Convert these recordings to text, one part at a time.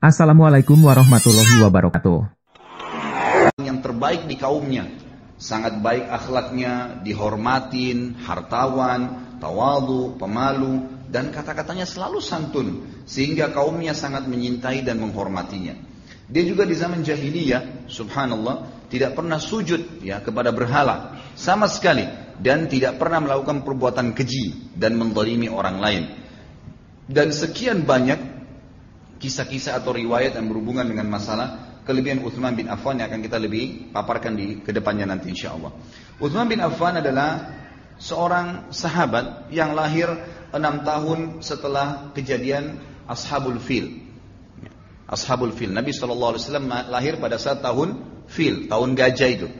Assalamualaikum warahmatullahi wabarakatuh. Yang terbaik di kaumnya, sangat baik akhlaknya, dihormatin, hartawan, tawadu, pemalu, dan kata-katanya selalu santun, sehingga kaumnya sangat menyintai dan menghormatinya. Dia juga di zaman jahiliyah, subhanallah, tidak pernah sujud kepada berhala sama sekali, dan tidak pernah melakukan perbuatan keji dan menzalimi orang lain. Dan sekian banyak kisah-kisah atau riwayat yang berhubungan dengan masalah kelebihan Utsman bin Affan yang akan kita lebih paparkan di kedepannya nanti insyaallah. Utsman bin Affan adalah seorang sahabat yang lahir 6 tahun setelah kejadian Ashabul Fil. Ashabul Fil. Nabi SAW lahir pada saat tahun Fil, tahun gajah itu.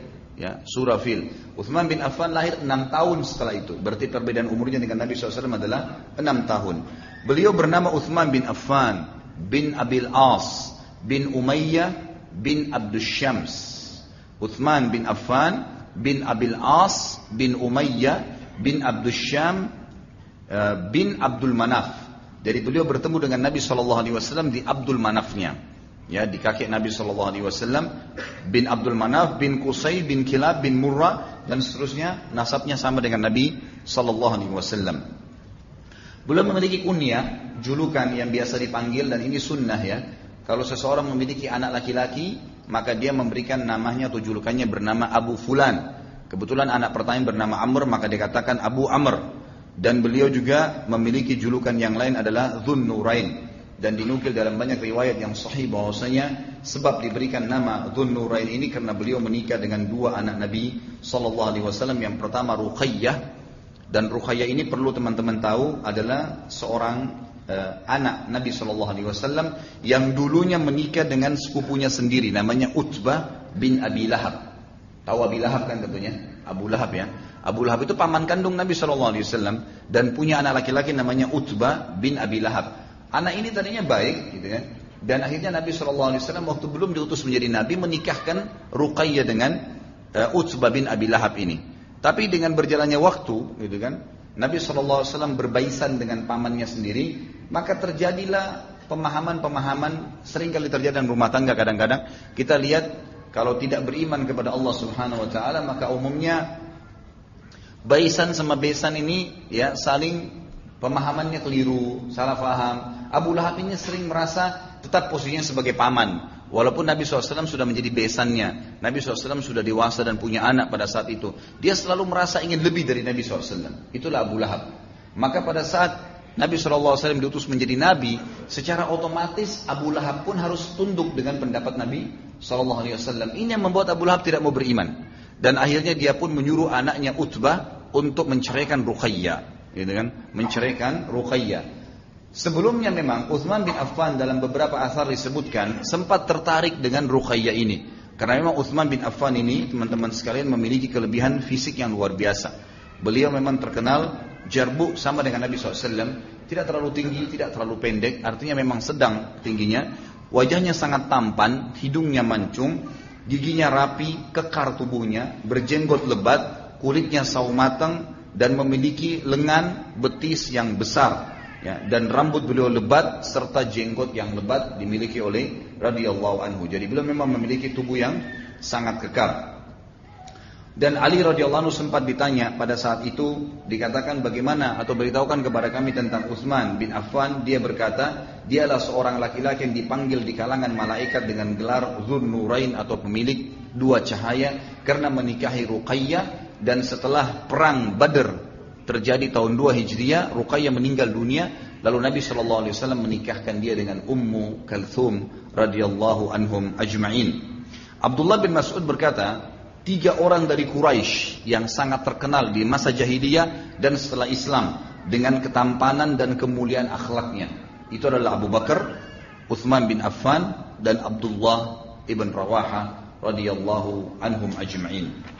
Surah Fil. Utsman bin Affan lahir 6 tahun setelah itu. Berarti perbedaan umurnya dengan Nabi SAW adalah 6 tahun. Beliau bernama Utsman bin Affan bin Abil As bin Umayyah bin Abdus Syams. Utsman bin Affan bin Abil As bin Umayyah bin Abdus Syam bin Abdul Manaf. Jadi beliau bertemu dengan Nabi SAW di Abdul Manafnya, di kakek Nabi SAW, bin Abdul Manaf bin Qusay bin Kilab bin Murrah, dan seterusnya. Nasabnya sama dengan Nabi SAW. Beliau memiliki kunyah, julukan yang biasa dipanggil, dan ini sunnah Kalau seseorang memiliki anak laki-laki, maka dia memberikan namanya atau julukannya bernama Abu Fulan. Kebetulan anak pertama bernama Amr, maka dikatakan Abu Amr. Dan beliau juga memiliki julukan yang lain adalah Dzun Nurain. Dan dinukil dalam banyak riwayat yang sahih bahwasanya sebab diberikan nama Dzun Nurain ini karena beliau menikah dengan 2 anak Nabi SAW. Yang pertama Ruqayyah. Dan Ruqayyah ini perlu teman-teman tahu adalah seorang anak Nabi SAW yang dulunya menikah dengan sepupunya sendiri, namanya Utbah bin Abi Lahab. Tahu Abi Lahab kan tentunya? Abu Lahab Abu Lahab itu paman kandung Nabi SAW dan punya anak laki-laki namanya Utbah bin Abi Lahab. Anak ini tadinya baik dan akhirnya Nabi SAW waktu belum diutus menjadi Nabi menikahkan Ruqayyah dengan Utbah bin Abi Lahab ini. Tapi dengan berjalannya waktu, Nabi SAW berbaisan dengan pamannya sendiri, maka terjadilah pemahaman-pemahaman seringkali terjadi dalam rumah tangga. Kadang-kadang kita lihat kalau tidak beriman kepada Allah Subhanahu Wa Taala, maka umumnya baisan sama besan ini saling pemahamannya keliru, salah faham. Abu Lahab ini sering merasa tetap posisinya sebagai paman. Walaupun Nabi SAW sudah menjadi besannya, Nabi SAW sudah dewasa dan punya anak pada saat itu, dia selalu merasa ingin lebih dari Nabi SAW. Itulah Abu Lahab. Maka pada saat Nabi SAW diutus menjadi Nabi, secara otomatis Abu Lahab pun harus tunduk dengan pendapat Nabi SAW. Ini yang membuat Abu Lahab tidak mau beriman. Dan akhirnya dia pun menyuruh anaknya Utbah untuk menceraikan Ruqayyah. Menceraikan Ruqayyah. Sebelumnya memang Utsman bin Affan dalam beberapa asar disebutkan sempat tertarik dengan Ruqayyah ini. Karena memang Utsman bin Affan ini teman-teman sekalian memiliki kelebihan fisik yang luar biasa. Beliau memang terkenal jarbu sama dengan Nabi SAW. Tidak terlalu tinggi, tidak terlalu pendek. Artinya memang sedang tingginya. Wajahnya sangat tampan, hidungnya mancung, giginya rapi, kekar tubuhnya, berjenggot lebat, kulitnya sawo matang, dan memiliki lengan betis yang besar. Dan rambut beliau lebat serta jenggot yang lebat dimiliki oleh radhiyallahu anhu. Jadi beliau memang memiliki tubuh yang sangat kekar. Dan Ali radhiyallahu anhu sempat ditanya pada saat itu, dikatakan bagaimana atau beritahukan kepada kami tentang Utsman bin Affan. Dia berkata, dialah seorang laki-laki yang dipanggil di kalangan malaikat dengan gelar Dzun Nurain atau pemilik 2 cahaya karena menikahi Ruqayyah. Dan setelah perang Badr terjadi tahun 2 Hijriah, Ruqayyah meninggal dunia, lalu Nabi SAW menikahkan dia dengan Ummu Kalthum radhiyallahu anhum ajma'in. Abdullah bin Mas'ud berkata, 3 orang dari Quraisy yang sangat terkenal di masa jahiliyah dan setelah Islam dengan ketampanan dan kemuliaan akhlaknya. Itu adalah Abu Bakar, Utsman bin Affan, dan Abdullah ibn Rawaha radhiyallahu anhum ajma'in.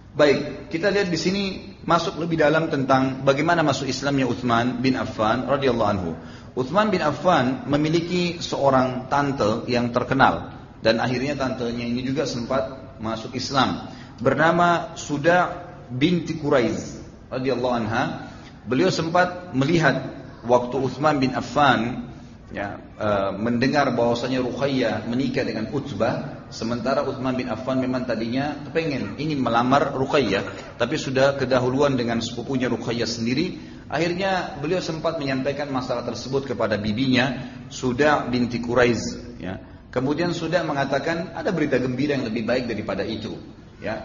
Baik, kita lihat di sini masuk lebih dalam tentang bagaimana masuk Islamnya Utsman bin Affan radhiyallahu anhu. Utsman bin Affan memiliki seorang tante yang terkenal dan akhirnya tantenya ini juga sempat masuk Islam. Bernama Suda binti Quraiz radhiyallahu anha. Beliau sempat melihat waktu Utsman bin Affan mendengar bahwasanya Ruqayyah menikah dengan Utbah, sementara Utsman bin Affan memang tadinya ingin melamar Ruqayyah, tapi sudah kedahuluan dengan sepupunya Ruqayyah sendiri. Akhirnya beliau sempat menyampaikan masalah tersebut kepada bibinya Suda binti Quraiz. Kemudian Suda mengatakan ada berita gembira yang lebih baik daripada itu.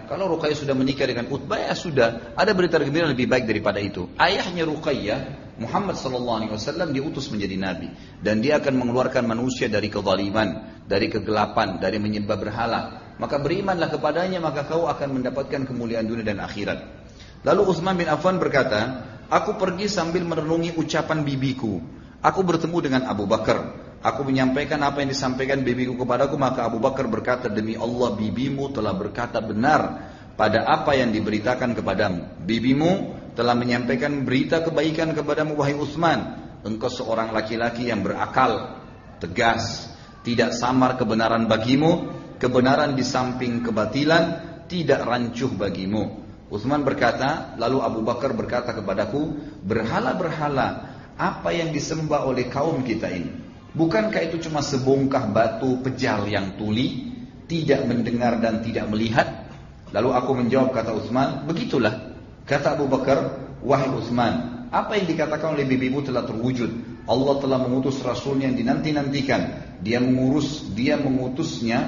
Kalau Ruqayyah sudah menikah dengan Utbah, ya sudah, ada berita gembira yang lebih baik daripada itu. Ayahnya Ruqayyah, Muhammad SAW, diutus menjadi nabi, dan dia akan mengeluarkan manusia dari kezaliman, dari kegelapan, dari menyembah berhala. Maka berimanlah kepadanya, maka kau akan mendapatkan kemuliaan dunia dan akhirat. Lalu Utsman bin Affan berkata, aku pergi sambil merenungi ucapan bibiku. Aku bertemu dengan Abu Bakar. Aku menyampaikan apa yang disampaikan bibiku kepadaku, maka Abu Bakar berkata, demi Allah bibimu telah berkata benar pada apa yang diberitakan kepadamu. Bibimu telah menyampaikan berita kebaikan kepadamu, wahai Utsman. Engkau seorang laki-laki yang berakal, tegas, tidak samar kebenaran bagimu, kebenaran di samping kebatilan tidak rancuh bagimu. Utsman berkata, lalu Abu Bakar berkata kepadaku, berhala-berhala apa yang disembah oleh kaum kita ini, bukankah itu cuma sebongkah batu pejal yang tuli, tidak mendengar dan tidak melihat? Lalu aku menjawab, kata Utsman, begitulah. Kata Abu Bakar, wahai Utsman, apa yang dikatakan oleh bibimu telah terwujud. Allah telah mengutus Rasulnya yang dinanti-nantikan.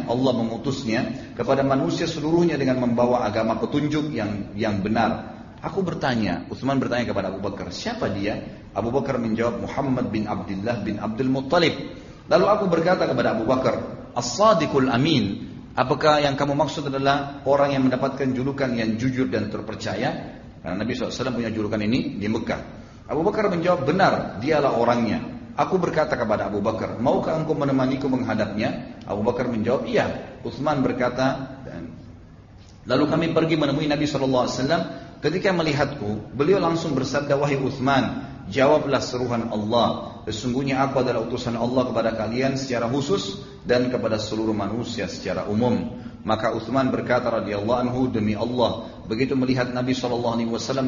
Allah mengutusnya kepada manusia seluruhnya dengan membawa agama petunjuk yang benar. Aku bertanya, Utsman bertanya kepada Abu Bakar, siapa dia? Abu Bakar menjawab, Muhammad bin Abdullah bin Abdul Muttalib. Lalu aku berkata kepada Abu Bakar, As-Sadiqul Amin, apakah yang kamu maksud adalah orang yang mendapatkan julukan yang jujur dan terpercaya? Karena Nabi SAW punya julukan ini di Mekah. Abu Bakar menjawab, benar, dialah orangnya. Aku berkata kepada Abu Bakar, maukah engkau menemaniku menghadapnya? Abu Bakar menjawab, iya. Utsman berkata, lalu kami pergi menemui Nabi SAW. Ketika melihatku, beliau langsung bersabda, wahai Utsman, jawablah seruhan Allah. Sesungguhnya aku adalah utusan Allah kepada kalian secara khusus dan kepada seluruh manusia secara umum. Maka Utsman berkata radhiyallahu anhu, demi Allah, begitu melihat Nabi SAW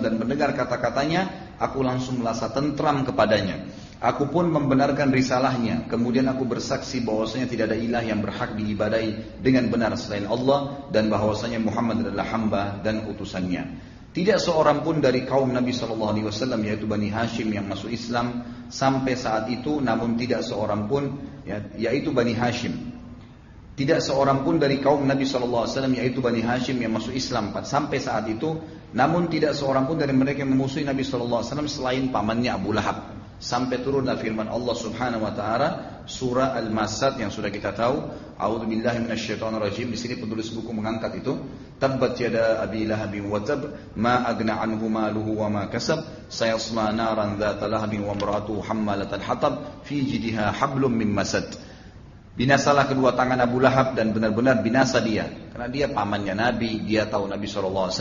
dan mendengar kata-katanya, aku langsung merasa tentram kepadanya. Aku pun membenarkan risalahnya. Kemudian aku bersaksi bahwasanya tidak ada ilah yang berhak diibadahi dengan benar selain Allah, dan bahwasanya Muhammad adalah hamba dan utusannya. Tidak seorang pun dari kaum Nabi SAW, yaitu Bani Hashim, yang masuk Islam sampai saat itu. Namun tidak seorang pun, yaitu Bani Hashim, tidak seorang pun dari kaum Nabi SAW, yaitu Bani Hashim, yang masuk Islam sampai saat itu. Namun tidak seorang pun dari mereka yang memusuhi Nabi SAW selain pamannya Abu Lahab. Sampai turunlah firman Allah Subhanahu wa taala surah Al-Masad yang sudah kita tahu, a'udzubillahi minasyaitonirrajim. Di sini penulis buku mengangkat itu, tabbat yada abi lahabin wa tab ma agna anhu maluhu wa ma kasab sayasla naran dzata lahabin wa imra'atuhu hammalatal hatab fi jidha hablum min masad. Binasalah kedua tangan Abu Lahab, dan benar-benar binasa dia, karena dia pamannya Nabi, dia tahu Nabi SAW,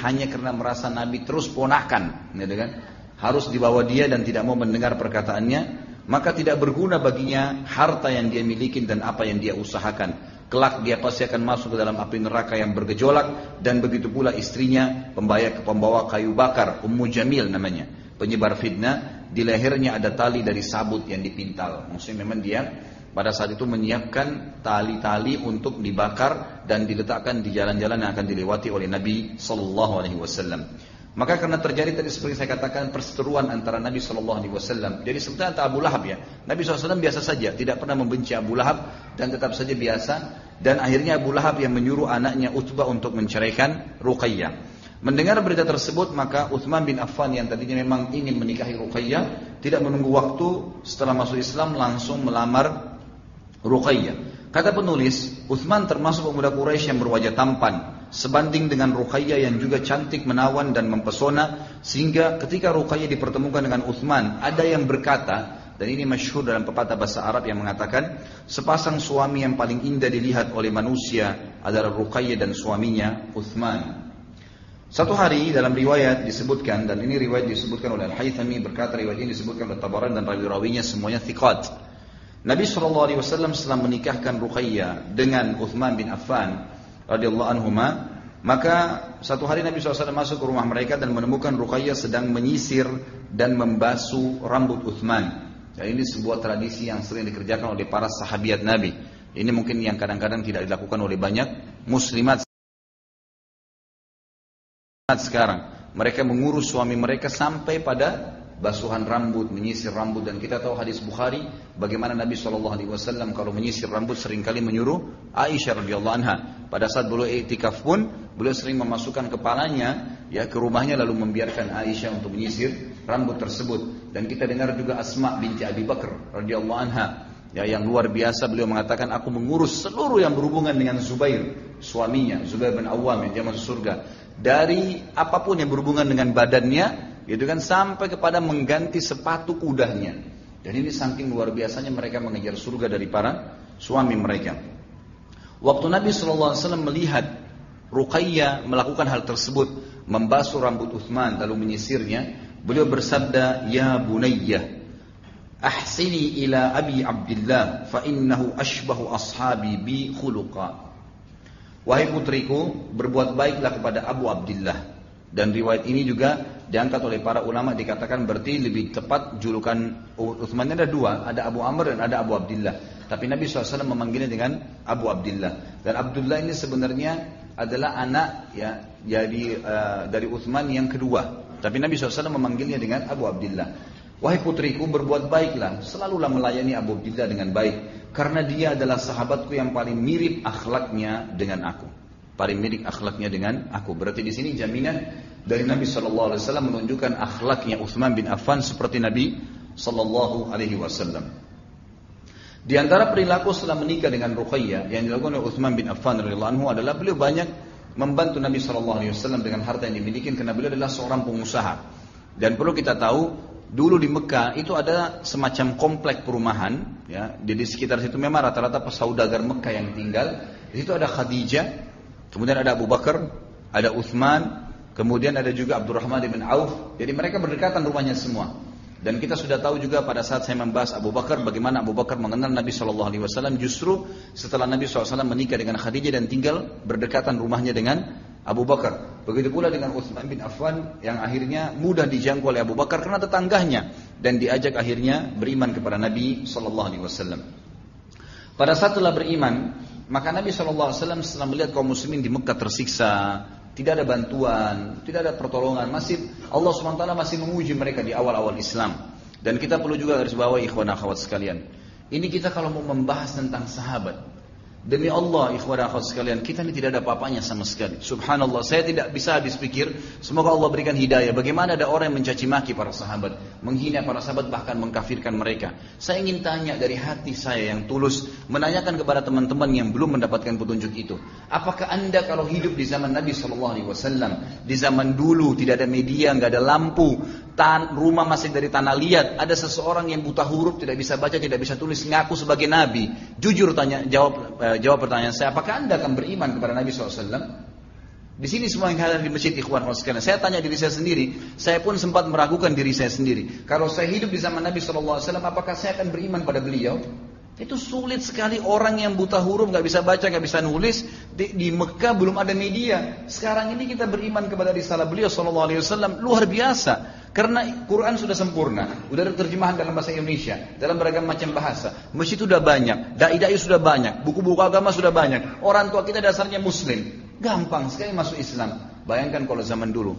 hanya karena merasa Nabi terus ponakan, gitu kan? Harus dibawa dia dan tidak mau mendengar perkataannya, maka tidak berguna baginya harta yang dia miliki dan apa yang dia usahakan. Kelak dia pasti akan masuk ke dalam api neraka yang bergejolak, dan begitu pula istrinya, pembawa kayu bakar, Ummu Jamil namanya, penyebar fitnah. Di lehernya ada tali dari sabut yang dipintal. Maksudnya memang dia pada saat itu menyiapkan tali-tali untuk dibakar dan diletakkan di jalan-jalan yang akan dilewati oleh Nabi SAW. Maka karena terjadi tadi seperti saya katakan perseteruan antara Nabi SAW. Jadi sebetulnya antara Abu Lahab, Nabi SAW biasa saja, tidak pernah membenci Abu Lahab dan tetap saja biasa. Dan akhirnya Abu Lahab yang menyuruh anaknya Utbah untuk menceraikan Ruqayyah. Mendengar berita tersebut, maka Utsman bin Affan yang tadinya memang ingin menikahi Ruqayyah, tidak menunggu waktu, setelah masuk Islam langsung melamar Ruqayyah. Kata penulis, Utsman termasuk pemuda Quraisy yang berwajah tampan, sebanding dengan Ruqayyah yang juga cantik, menawan dan mempesona, sehingga ketika Ruqayyah dipertemukan dengan Utsman, ada yang berkata, dan ini masyhur dalam pepatah bahasa Arab yang mengatakan, sepasang suami yang paling indah dilihat oleh manusia adalah Ruqayyah dan suaminya Utsman. Satu hari dalam riwayat disebutkan, dan ini riwayat disebutkan oleh Al-Haythami, berkata riwayat ini disebutkan oleh Tabarani dan rawi-rawinya semuanya thiqat. Nabi SAW setelah menikahkan Ruqayyah dengan Utsman bin Affan radhiyallahu anhuma, maka satu hari Nabi SAW masuk ke rumah mereka dan menemukan Ruqayyah sedang menyisir dan membasuh rambut Utsman. Dan ini sebuah tradisi yang sering dikerjakan oleh para sahabiat Nabi. Ini mungkin yang kadang-kadang tidak dilakukan oleh banyak muslimat sekarang. Mereka mengurus suami mereka sampai pada basuhan rambut, menyisir rambut. Dan kita tahu hadis Bukhari bagaimana Nabi SAW kalau menyisir rambut seringkali menyuruh Aisyah radhiyallahu anha. Pada saat beliau i'tikaf pun beliau sering memasukkan kepalanya ya ke rumahnya lalu membiarkan Aisyah untuk menyisir rambut tersebut. Dan kita dengar juga Asma binti Abi Bakar radhiyallahu anha ya, yang luar biasa, beliau mengatakan aku mengurus seluruh yang berhubungan dengan Zubair, suaminya Zubair bin Awwam yang dia masuk surga, dari apapun yang berhubungan dengan badannya gitu kan, sampai kepada mengganti sepatu kudanya. Dan ini saking luar biasanya mereka mengejar surga dari para suami mereka. Waktu Nabi SAW melihat Ruqayyah melakukan hal tersebut, membasuh rambut Uthman lalu menyisirnya, beliau bersabda, ya Bunayyah, ahsini ila Abi Abdillah, fa innahu ashbahu ashabi bi khuluqa. Wahai putriku, berbuat baiklah kepada Abu Abdillah. Dan riwayat ini juga diangkat oleh para ulama, dikatakan berarti lebih tepat julukan Uthman ada dua, ada Abu Amr dan ada Abu Abdillah. Tapi Nabi SAW memanggilnya dengan Abu Abdillah. Dan Abdullah ini sebenarnya adalah anak ya, jadi dari Uthman yang kedua. Tapi Nabi SAW memanggilnya dengan Abu Abdillah. Wahai putriku, berbuat baiklah, selalulah melayani Abu Abdillah dengan baik, karena dia adalah sahabatku yang paling mirip akhlaknya dengan aku. Paling mirip akhlaknya dengan aku. Berarti di sini jaminan dari Nabi SAW menunjukkan akhlaknya Uthman bin Affan seperti Nabi SAW. Di antara perilaku setelah menikah dengan Ruqayyah yang dilakukan oleh Uthman bin Affan radhiyallahu anhu adalah beliau banyak membantu Nabi SAW dengan harta yang dimiliki, karena beliau adalah seorang pengusaha. Dan perlu kita tahu, dulu di Mekah itu ada semacam komplek perumahan, ya. Di sekitar situ memang rata-rata pesaudagar Mekah yang tinggal. Di situ ada Khadijah, kemudian ada Abu Bakar, ada Uthman, kemudian ada juga Abdurrahman bin Auf. Jadi mereka berdekatan rumahnya semua. Dan kita sudah tahu juga pada saat saya membahas Abu Bakar, bagaimana Abu Bakar mengenal Nabi SAW justru setelah Nabi SAW menikah dengan Khadijah dan tinggal berdekatan rumahnya dengan Abu Bakar. Begitu pula dengan Uthman bin Affan yang akhirnya mudah dijangkau oleh Abu Bakar karena tetangganya, dan diajak akhirnya beriman kepada Nabi SAW. Pada saat telah beriman, maka Nabi SAW setelah melihat kaum muslimin di Mekah tersiksa, tidak ada bantuan, tidak ada pertolongan, masih Allah SWT masih menguji mereka di awal-awal Islam. Dan kita perlu juga garis bawahi ikhwan akhwat sekalian, ini kita kalau mau membahas tentang sahabat, demi Allah ikhwan akhwat sekalian, kita ini tidak ada apa-apanya sama sekali. Subhanallah, saya tidak bisa habis pikir, semoga Allah berikan hidayah, bagaimana ada orang yang mencaci maki para sahabat, menghina para sahabat, bahkan mengkafirkan mereka. Saya ingin tanya dari hati saya yang tulus, menanyakan kepada teman-teman yang belum mendapatkan petunjuk itu, apakah anda kalau hidup di zaman Nabi SAW, di zaman dulu tidak ada media, nggak ada lampu, rumah masih dari tanah liat, ada seseorang yang buta huruf, tidak bisa baca, tidak bisa tulis, ngaku sebagai Nabi, jujur jawab pertanyaan saya, apakah anda akan beriman kepada Nabi SAW? Di sini semua yang hadir di masjid ikhwan sekalian, saya tanya diri saya sendiri, saya pun sempat meragukan diri saya sendiri. Kalau saya hidup di zaman Nabi SAW, apakah saya akan beriman pada beliau? Itu sulit sekali, orang yang buta huruf, nggak bisa baca, nggak bisa nulis, di Mekah belum ada media. Sekarang ini kita beriman kepada risalah beliau SAW, luar biasa. Karena Quran sudah sempurna, sudah ada terjemahan dalam bahasa Indonesia, dalam beragam macam bahasa. Masjid sudah banyak, dai-dai sudah banyak, buku-buku agama sudah banyak. Orang tua kita dasarnya Muslim, gampang sekali masuk Islam. Bayangkan kalau zaman dulu,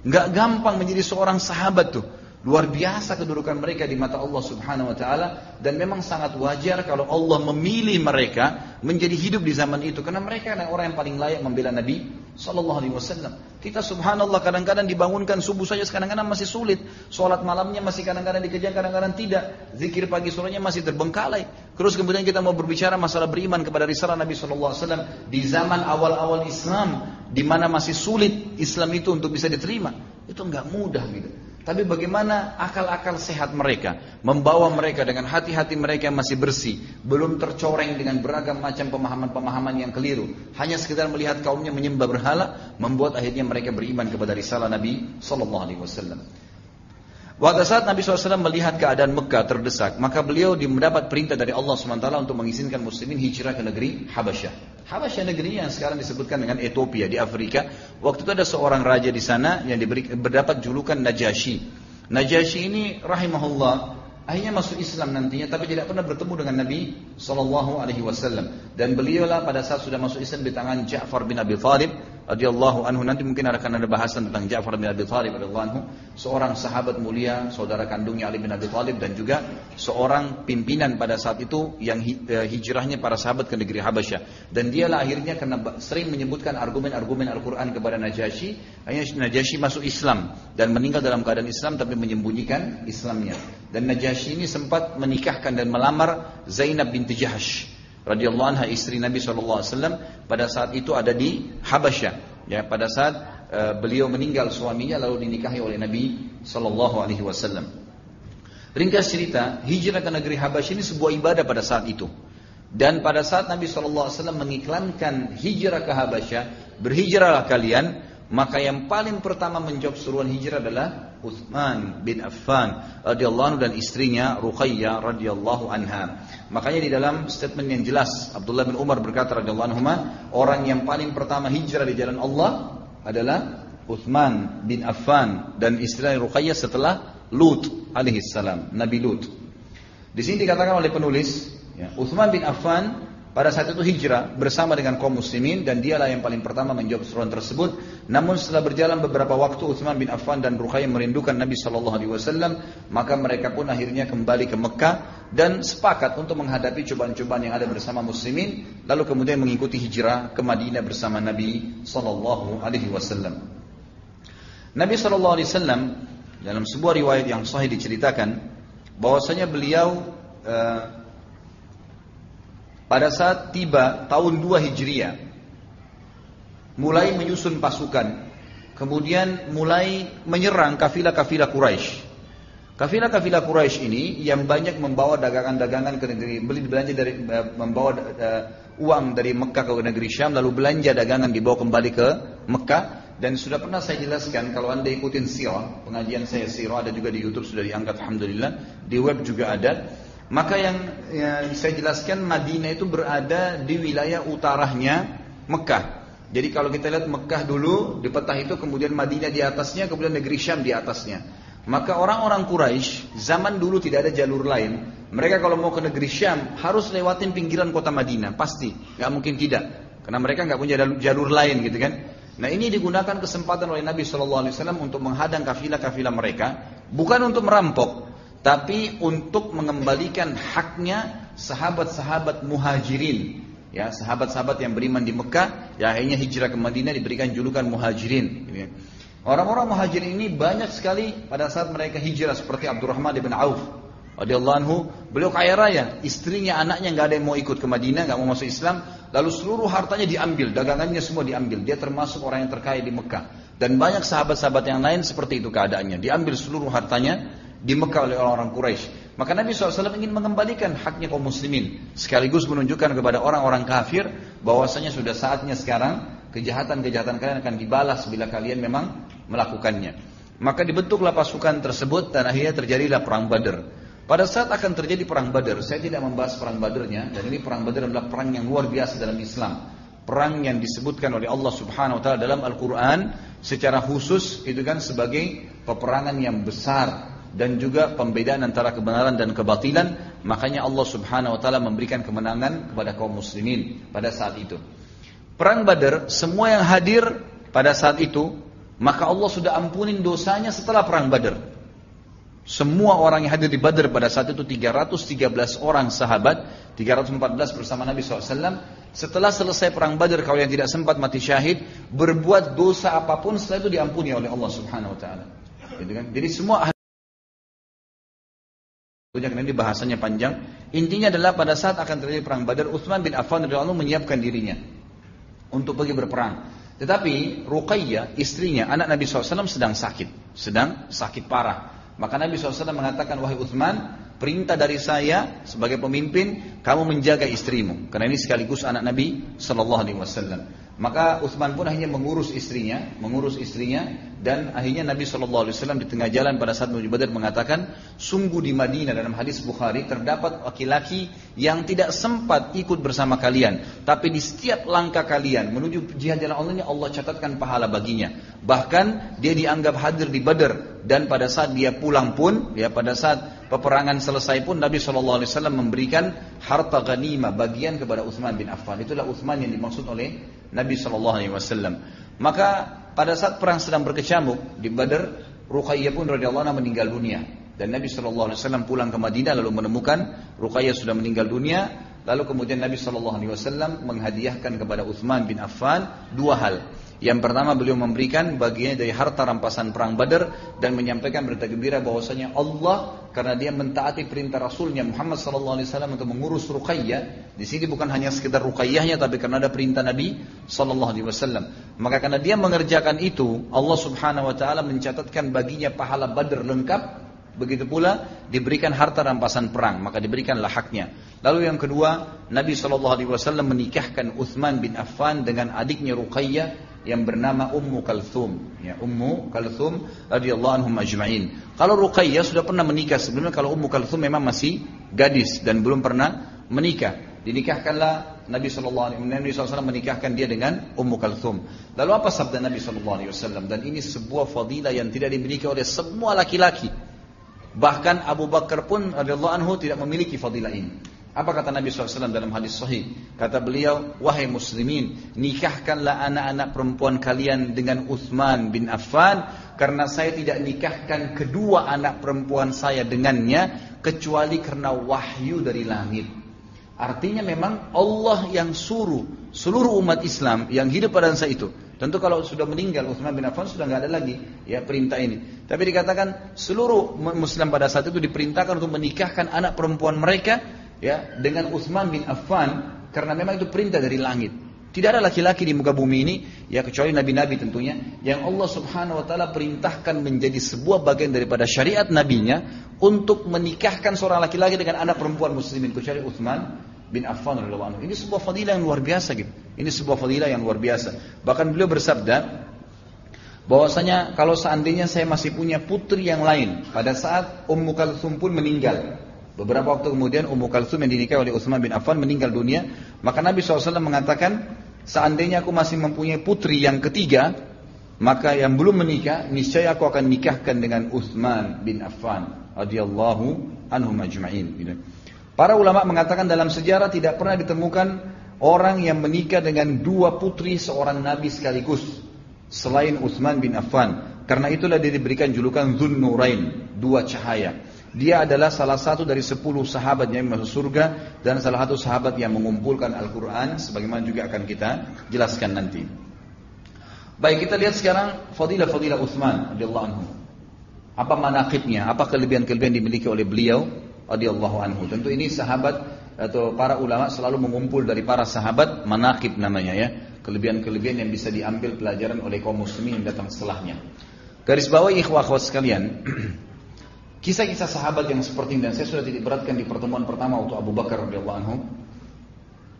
nggak gampang menjadi seorang sahabat tuh. Luar biasa kedudukan mereka di mata Allah Subhanahu wa taala, dan memang sangat wajar kalau Allah memilih mereka menjadi hidup di zaman itu, karena mereka adalah orang yang paling layak membela Nabi sallallahu alaihi wasallam. Kita subhanallah kadang-kadang dibangunkan subuh saja kadang-kadang masih sulit, salat malamnya masih kadang-kadang dikejar, kadang-kadang tidak, zikir pagi sorenya masih terbengkalai. Terus kemudian kita mau berbicara masalah beriman kepada risalah Nabi sallallahu alaihi wasallam di zaman awal-awal Islam, di mana masih sulit Islam itu untuk bisa diterima. Itu enggak mudah gitu. Tapi bagaimana akal-akal sehat mereka, membawa mereka dengan hati-hati mereka yang masih bersih, belum tercoreng dengan beragam macam pemahaman-pemahaman yang keliru, hanya sekedar melihat kaumnya menyembah berhala, membuat akhirnya mereka beriman kepada risalah Nabi SAW. Pada saat Nabi SAW melihat keadaan Mekah terdesak, maka beliau mendapat perintah dari Allah SWT untuk mengizinkan muslimin hijrah ke negeri Habasyah. Habasyah negeri yang sekarang disebutkan dengan Ethiopia di Afrika. Waktu itu ada seorang raja di sana yang berdapat julukan Najasyi. Najasyi ini rahimahullah akhirnya masuk Islam nantinya, tapi tidak pernah bertemu dengan Nabi Sallallahu Alaihi Wasallam. Dan beliaulah pada saat sudah masuk Islam di tangan Ja'far bin Abi Thalib radhiyallahu anhu. Nanti mungkin akan ada bahasan tentang Ja'far bin Abi Thalib radhiyallahu anhu, seorang sahabat mulia, saudara kandungnya Ali bin Abi Thalib, dan juga seorang pimpinan pada saat itu yang hijrahnya para sahabat ke negeri Habasyah. Dan dialah akhirnya karena sering menyebutkan argumen-argumen Al-Quran kepada Najasyi, akhirnya Najasyi masuk Islam dan meninggal dalam keadaan Islam tapi menyembunyikan Islamnya. Dan Najasyi ini sempat menikahkan dan melamar Zainab binti Jahsh radhiyallahu anha, istri Nabi SAW, pada saat itu ada di Habasyah. Ya, pada saat beliau meninggal suaminya lalu dinikahi oleh Nabi SAW. Ringkas cerita, hijrah ke negeri Habasyah ini sebuah ibadah pada saat itu. Dan pada saat Nabi SAW mengiklankan hijrah ke Habasyah, berhijrahlah kalian, maka yang paling pertama menjawab seruan hijrah adalah Utsman bin Affan radhiyallahu anhu dan istrinya Ruqayyah radhiyallahu anha. Makanya di dalam statement yang jelas Abdullah bin Umar berkata radhiyallahu anhu, orang yang paling pertama hijrah di jalan Allah adalah Utsman bin Affan dan istrinya Ruqayyah setelah Lut alaihi salam, Nabi Lut. Di sini dikatakan oleh penulis, ya, Utsman bin Affan pada saat itu hijrah bersama dengan kaum muslimin dan dialah yang paling pertama menjawab seruan tersebut. Namun setelah berjalan beberapa waktu, Utsman bin Affan dan Ruqayyah merindukan Nabi SAW, maka mereka pun akhirnya kembali ke Mekah dan sepakat untuk menghadapi cobaan-cobaan yang ada bersama muslimin, lalu kemudian mengikuti hijrah ke Madinah bersama Nabi SAW. Nabi SAW dalam sebuah riwayat yang sahih diceritakan bahwasanya beliau pada saat tiba tahun 2 Hijriah mulai menyusun pasukan, kemudian mulai menyerang kafilah-kafilah Quraisy. Kafilah-kafilah Quraisy ini yang banyak membawa dagangan-dagangan ke negeri, belanja dari membawa uang dari Mekah ke negeri Syam, lalu belanja dagangan dibawa kembali ke Mekah. Dan sudah pernah saya jelaskan, kalau anda ikutin sirah, pengajian saya sirah ada juga di YouTube, sudah diangkat alhamdulillah, di web juga ada. Maka yang saya jelaskan, Madinah itu berada di wilayah utaranya Mekah. Jadi kalau kita lihat Mekah dulu di peta itu, kemudian Madinah di atasnya, kemudian negeri Syam di atasnya. Maka orang-orang Quraisy zaman dulu tidak ada jalur lain. Mereka kalau mau ke negeri Syam harus lewatin pinggiran kota Madinah, pasti, nggak mungkin tidak, karena mereka nggak punya jalur lain gitu kan. Nah ini digunakan kesempatan oleh Nabi SAW untuk menghadang kafilah-kafilah mereka, bukan untuk merampok, tapi untuk mengembalikan haknya sahabat-sahabat muhajirin, ya, sahabat-sahabat yang beriman di Mekah, yang akhirnya hijrah ke Madinah diberikan julukan muhajirin. Orang-orang muhajirin ini banyak sekali pada saat mereka hijrah, seperti Abdurrahman bin Auf radhiyallahu anhu, beliau kaya raya, istrinya, anaknya nggak ada yang mau ikut ke Madinah, nggak mau masuk Islam, lalu seluruh hartanya diambil, dagangannya semua diambil, dia termasuk orang yang terkaya di Mekah. Dan banyak sahabat-sahabat yang lain seperti itu keadaannya, diambil seluruh hartanya di Mekah oleh orang-orang Quraisy. Maka Nabi SAW ingin mengembalikan haknya kaum muslimin, sekaligus menunjukkan kepada orang-orang kafir bahwasanya sudah saatnya sekarang kejahatan-kejahatan kalian akan dibalas bila kalian memang melakukannya. Maka dibentuklah pasukan tersebut dan akhirnya terjadilah perang Badar. Pada saat akan terjadi perang Badar, saya tidak membahas perang Badarnya, dan ini perang Badar adalah perang yang luar biasa dalam Islam. Perang yang disebutkan oleh Allah Subhanahu wa taala dalam Al-Qur'an secara khusus itu kan sebagai peperangan yang besar dan juga pembedaan antara kebenaran dan kebatilan. Makanya Allah Subhanahu wa taala memberikan kemenangan kepada kaum muslimin pada saat itu. Perang Badar, semua yang hadir pada saat itu, maka Allah sudah ampunin dosanya setelah perang Badar. Semua orang yang hadir di Badar pada saat itu 313 orang sahabat, 314 bersama Nabi SAW. Setelah selesai perang Badar, kalau yang tidak sempat mati syahid, berbuat dosa apapun setelah itu diampuni oleh Allah Subhanahu Wa Taala. Gitu kan? Jadi semua karena ini bahasanya panjang. Intinya adalah pada saat akan terjadi perang Badar, Utsman bin Affan radhiyallahu anhu menyiapkan dirinya untuk pergi berperang. Tetapi Ruqayyah, istrinya, anak Nabi SAW sedang sakit parah. Maka Nabi SAW mengatakan, wahai Utsman, perintah dari saya sebagai pemimpin, kamu menjaga istrimu, karena ini sekaligus anak Nabi SAW. Maka Utsman pun akhirnya mengurus istrinya, dan akhirnya Nabi SAW di tengah jalan pada saat menuju Badar mengatakan, sungguh di Madinah dalam hadis Bukhari terdapat laki-laki yang tidak sempat ikut bersama kalian, tapi di setiap langkah kalian menuju jihad jalan Allah ini Allah catatkan pahala baginya. Bahkan dia dianggap hadir di Badar, dan pada saat dia pulang pun, ya pada saat peperangan selesai pun Nabi SAW memberikan harta ghanimah bagian kepada Utsman bin Affan. Itulah Utsman yang dimaksud oleh Nabi SAW. Maka pada saat perang sedang berkecamuk di Badar, Ruqayyah pun radhiyallahu anha meninggal dunia. Dan Nabi SAW pulang ke Madinah lalu menemukan Ruqayyah sudah meninggal dunia. Lalu kemudian Nabi SAW menghadiahkan kepada Utsman bin Affan dua hal. Yang pertama, beliau memberikan bagiannya dari harta rampasan perang Badar dan menyampaikan berita gembira bahwasanya Allah, karena dia mentaati perintah Rasulnya Muhammad SAW untuk mengurus Ruqayyah. Di sini bukan hanya sekedar Ruqayyahnya, tapi karena ada perintah Nabi SAW. Maka karena dia mengerjakan itu, Allah Subhanahu Wa Taala mencatatkan baginya pahala Badar lengkap. Begitu pula diberikan harta rampasan perang, maka diberikanlah haknya. Lalu yang kedua, Nabi SAW menikahkan Utsman bin Affan dengan adiknya Ruqayyah yang bernama Ummu Kalthum. Ya, Ummu Kalthum radhiyallahu anhum ajma'in. Kalau Ruqayyah sudah pernah menikah sebelumnya, kalau Ummu Kalthum memang masih gadis dan belum pernah menikah. Dinikahkanlah Nabi SAW menikahkan dia dengan Ummu Kalthum. Lalu apa sabda Nabi SAW? Dan ini sebuah fadilah yang tidak dimiliki oleh semua laki-laki. Bahkan Abu Bakar pun radhiyallahu anhu tidak memiliki fadilah ini. Apa kata Nabi SAW dalam hadis sahih? Kata beliau, wahai muslimin, nikahkanlah anak-anak perempuan kalian dengan Utsman bin Affan, karena saya tidak nikahkan kedua anak perempuan saya dengannya, kecuali karena wahyu dari langit. Artinya memang Allah yang suruh seluruh umat Islam yang hidup pada masa itu. Tentu kalau sudah meninggal Utsman bin Affan sudah nggak ada lagi ya perintah ini. Tapi dikatakan seluruh Muslim pada saat itu diperintahkan untuk menikahkan anak perempuan mereka ya dengan Utsman bin Affan, karena memang itu perintah dari langit. Tidak ada laki-laki di muka bumi ini ya kecuali nabi-nabi tentunya yang Allah Subhanahu Wa Taala perintahkan menjadi sebuah bagian daripada syariat nabinya untuk menikahkan seorang laki-laki dengan anak perempuan muslimin, kecuali Utsman bin Affan radhiyallahu anhu. Ini sebuah fadilah yang luar biasa gitu. Ini sebuah fadilah yang luar biasa. Bahkan beliau bersabda bahwasanya kalau seandainya saya masih punya putri yang lain pada saat Ummu Kalthum pun meninggal. Beberapa waktu kemudian Ummu Kalthum yang dinikahi oleh Utsman bin Affan meninggal dunia, maka Nabi SAW mengatakan, seandainya aku masih mempunyai putri yang ketiga, maka yang belum menikah, niscaya aku akan nikahkan dengan Utsman bin Affan radhiyallahu anhum ajma'in. Para ulama mengatakan dalam sejarah tidak pernah ditemukan orang yang menikah dengan dua putri seorang nabi sekaligus selain Utsman bin Affan. Karena itulah dia diberikan julukan Dzun Nurain, dua cahaya. Dia adalah salah satu dari 10 sahabat yang masuk surga dan salah satu sahabat yang mengumpulkan Al-Quran, sebagaimana juga akan kita jelaskan nanti. Baik, kita lihat sekarang fadilah-fadilah Utsman radhiyallahu anhu. Apa manaqibnya, apa kelebihan-kelebihan dimiliki oleh beliau radhiyallahu anhu. Tentu ini sahabat atau para ulama selalu mengumpul dari para sahabat, manaqib namanya ya, kelebihan-kelebihan yang bisa diambil pelajaran oleh kaum muslimin yang datang setelahnya. Garis bawahi ikhwah akhwat sekalian, kisah-kisah sahabat yang seperti ini, dan saya sudah titik beratkan di pertemuan pertama waktu Abu Bakar radhiyallahu anhu.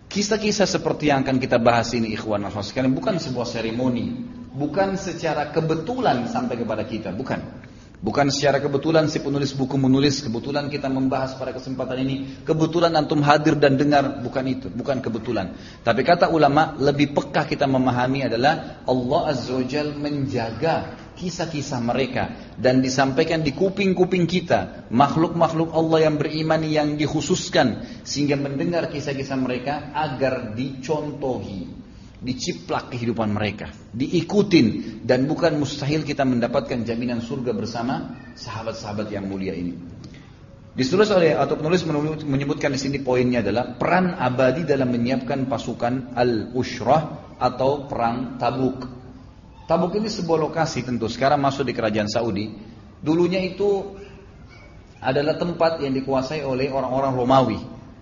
Kisah-kisah seperti yang akan kita bahas ini ikhwan akhwat sekalian bukan sebuah seremoni, bukan secara kebetulan sampai kepada kita, bukan. Bukan secara kebetulan si penulis buku menulis, kebetulan kita membahas pada kesempatan ini, kebetulan antum hadir dan dengar, bukan itu, bukan kebetulan. Tapi kata ulama, lebih peka kita memahami adalah Allah Azza wa Jalla menjaga kisah-kisah mereka dan disampaikan di kuping-kuping kita, makhluk-makhluk Allah yang beriman yang dikhususkan, sehingga mendengar kisah-kisah mereka agar dicontohi, diciplak kehidupan mereka, diikutin, dan bukan mustahil kita mendapatkan jaminan surga bersama sahabat-sahabat yang mulia ini. Ditulis oleh atau penulis menyebutkan di sini poinnya adalah peran abadi dalam menyiapkan pasukan al-Ushrah atau perang Tabuk. Tabuk ini sebuah lokasi tentu sekarang masuk di kerajaan Saudi. Dulunya itu adalah tempat yang dikuasai oleh orang-orang Romawi,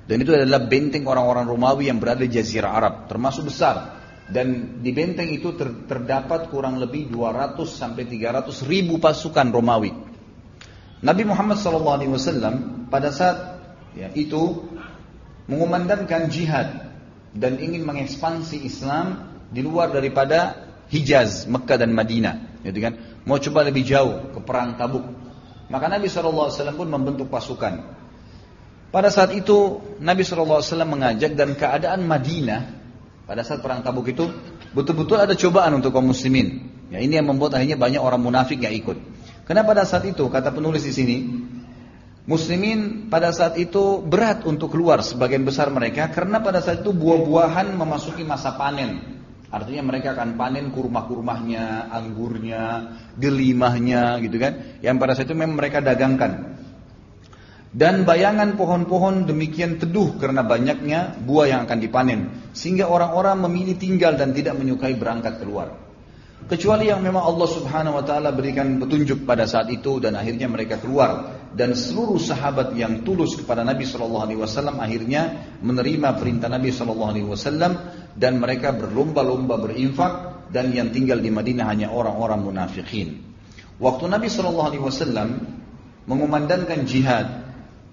dan itu adalah benteng orang-orang Romawi yang berada di Jazirah Arab, termasuk besar. Dan di benteng itu terdapat kurang lebih 200 sampai 300 ribu pasukan Romawi. Nabi Muhammad SAW pada saat itu mengumandangkan jihad dan ingin mengekspansi Islam di luar daripada Hijaz, Mekah dan Madinah, gitu kan? Mau coba lebih jauh ke perang Tabuk. Maka Nabi SAW pun membentuk pasukan. Pada saat itu Nabi SAW mengajak, dan keadaan Madinah pada saat perang Tabuk itu betul-betul ada cobaan untuk kaum muslimin. Ya, ini yang membuat akhirnya banyak orang munafik yang ikut. Karena pada saat itu, kata penulis di sini, muslimin pada saat itu berat untuk keluar sebagian besar mereka, karena pada saat itu buah-buahan memasuki masa panen. Artinya mereka akan panen kurma-kurmahnya, anggurnya, delimahnya gitu kan. Yang pada saat itu memang mereka dagangkan. Dan bayangan pohon-pohon demikian teduh karena banyaknya buah yang akan dipanen. Sehingga orang-orang memilih tinggal dan tidak menyukai berangkat keluar. Kecuali yang memang Allah Subhanahu wa ta'ala berikan petunjuk pada saat itu, dan akhirnya mereka keluar. Dan seluruh sahabat yang tulus kepada Nabi SAW akhirnya menerima perintah Nabi SAW, dan mereka berlomba-lomba berinfak, dan yang tinggal di Madinah hanya orang-orang munafikin. Waktu Nabi SAW mengumandangkan jihad,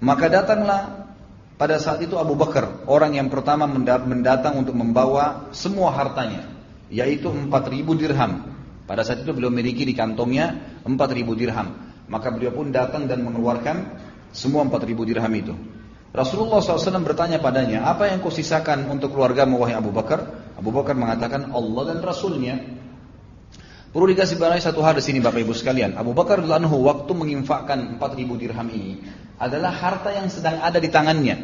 maka datanglah pada saat itu Abu Bakar, orang yang pertama mendatang untuk membawa semua hartanya, yaitu 4.000 dirham. Pada saat itu beliau memiliki di kantongnya 4.000 dirham. Maka beliau pun datang dan mengeluarkan semua 4.000 dirham itu. Rasulullah SAW bertanya padanya, apa yang kau sisakan untuk keluargamu wahai Abu Bakar? Abu Bakar mengatakan, Allah dan Rasulnya. Perlu dikasih bahagia satu hal di sini Bapak Ibu sekalian. Abu Bakar radhiyallahu anhu waktu menginfakkan 4.000 dirham ini adalah harta yang sedang ada di tangannya.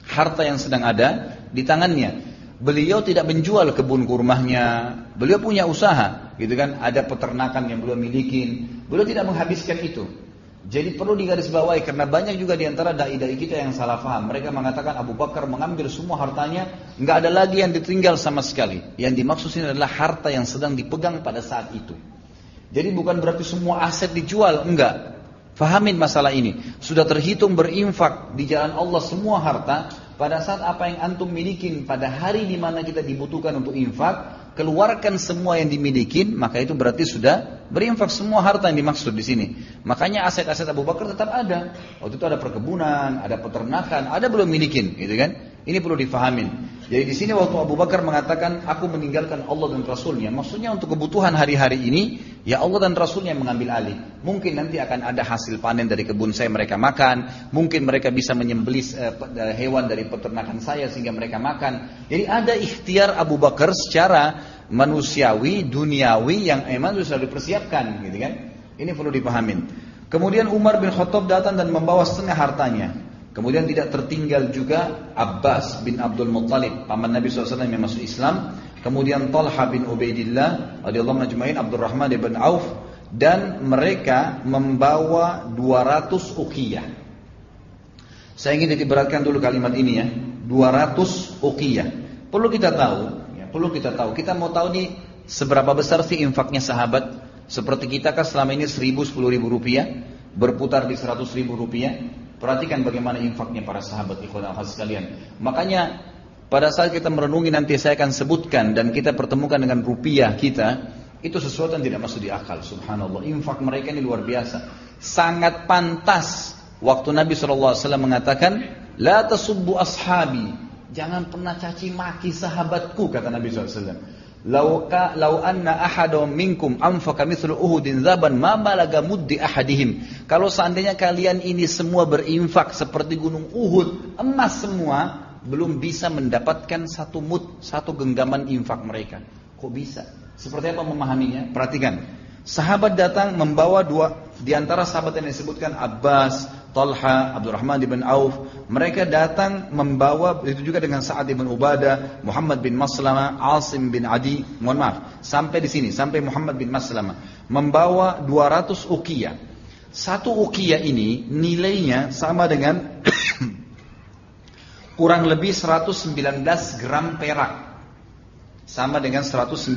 Harta yang sedang ada di tangannya. Beliau tidak menjual kebun kurmahnya. Beliau punya usaha, gitu kan? Ada peternakan yang beliau miliki. Beliau tidak menghabiskan itu. Jadi perlu digarisbawahi, karena banyak juga di antara dai-dai kita yang salah paham. Mereka mengatakan Abu Bakar mengambil semua hartanya, nggak ada lagi yang ditinggal sama sekali. Yang dimaksud ini adalah harta yang sedang dipegang pada saat itu. Jadi bukan berarti semua aset dijual, enggak. Fahamin masalah ini. Sudah terhitung berinfak di jalan Allah semua harta. Pada saat apa yang antum milikin pada hari di mana kita dibutuhkan untuk infak, keluarkan semua yang dimiliki, maka itu berarti sudah berinfak semua harta yang dimaksud di sini. Makanya aset-aset Abu Bakar tetap ada. Waktu itu ada perkebunan, ada peternakan, ada belum milikin, gitu kan? Ini perlu difahamin. Jadi di sini waktu Abu Bakar mengatakan, aku meninggalkan Allah dan Rasulnya, maksudnya untuk kebutuhan hari-hari ini, ya Allah dan Rasulnya yang mengambil alih. Mungkin nanti akan ada hasil panen dari kebun saya mereka makan, mungkin mereka bisa menyembelih hewan dari peternakan saya sehingga mereka makan. Jadi ada ikhtiar Abu Bakar secara manusiawi, duniawi yang emang sudah dipersiapkan, gitu kan? Ini perlu dipahamin. Kemudian Umar bin Khattab datang dan membawa setengah hartanya. Kemudian tidak tertinggal juga Abbas bin Abdul Muttalib, paman Nabi SAW yang masuk Islam. Kemudian Talha bin Ubaidillah radhiyallahu anhu, Abdurrahman bin Auf, dan mereka membawa 200 uqiyah. Saya ingin diberatkan dulu kalimat ini ya, 200 uqiyah. Perlu kita tahu, kita mau tahu nih seberapa besar sih infaknya sahabat. Seperti kita kan selama ini 1.000, 10.000 rupiah, berputar di 100.000 rupiah. Perhatikan bagaimana infaknya para sahabat ikhwan akhwat sekalian. Makanya pada saat kita merenungi nanti saya akan sebutkan dan kita pertemukan dengan rupiah kita, itu sesuatu yang tidak masuk di akal. Subhanallah, infak mereka ini luar biasa. Sangat pantas waktu Nabi SAW mengatakan, la tasubbu ashabi, jangan pernah caci maki sahabatku, kata Nabi SAW. Lau anna ahadum minkum anfaqa mithlu Uhudin zaban ma balaga muddi ahadihim. Kalau seandainya kalian ini semua berinfak seperti gunung Uhud, emas semua, belum bisa mendapatkan satu mud, satu genggaman infak mereka. Kok bisa? Seperti apa memahaminya? Perhatikan. Sahabat datang membawa dua, di antara sahabat yang disebutkan Abbas, Talha, Abdurrahman bin Auf. Mereka datang membawa, itu juga dengan Sa'ad bin Ubadah, Muhammad bin Maslamah, Asim bin Adi, sampai di sini, sampai Muhammad bin Maslamah, membawa 200 uqiyah. Satu uqiyah ini nilainya sama dengan kurang lebih 119 gram perak. Sama dengan 119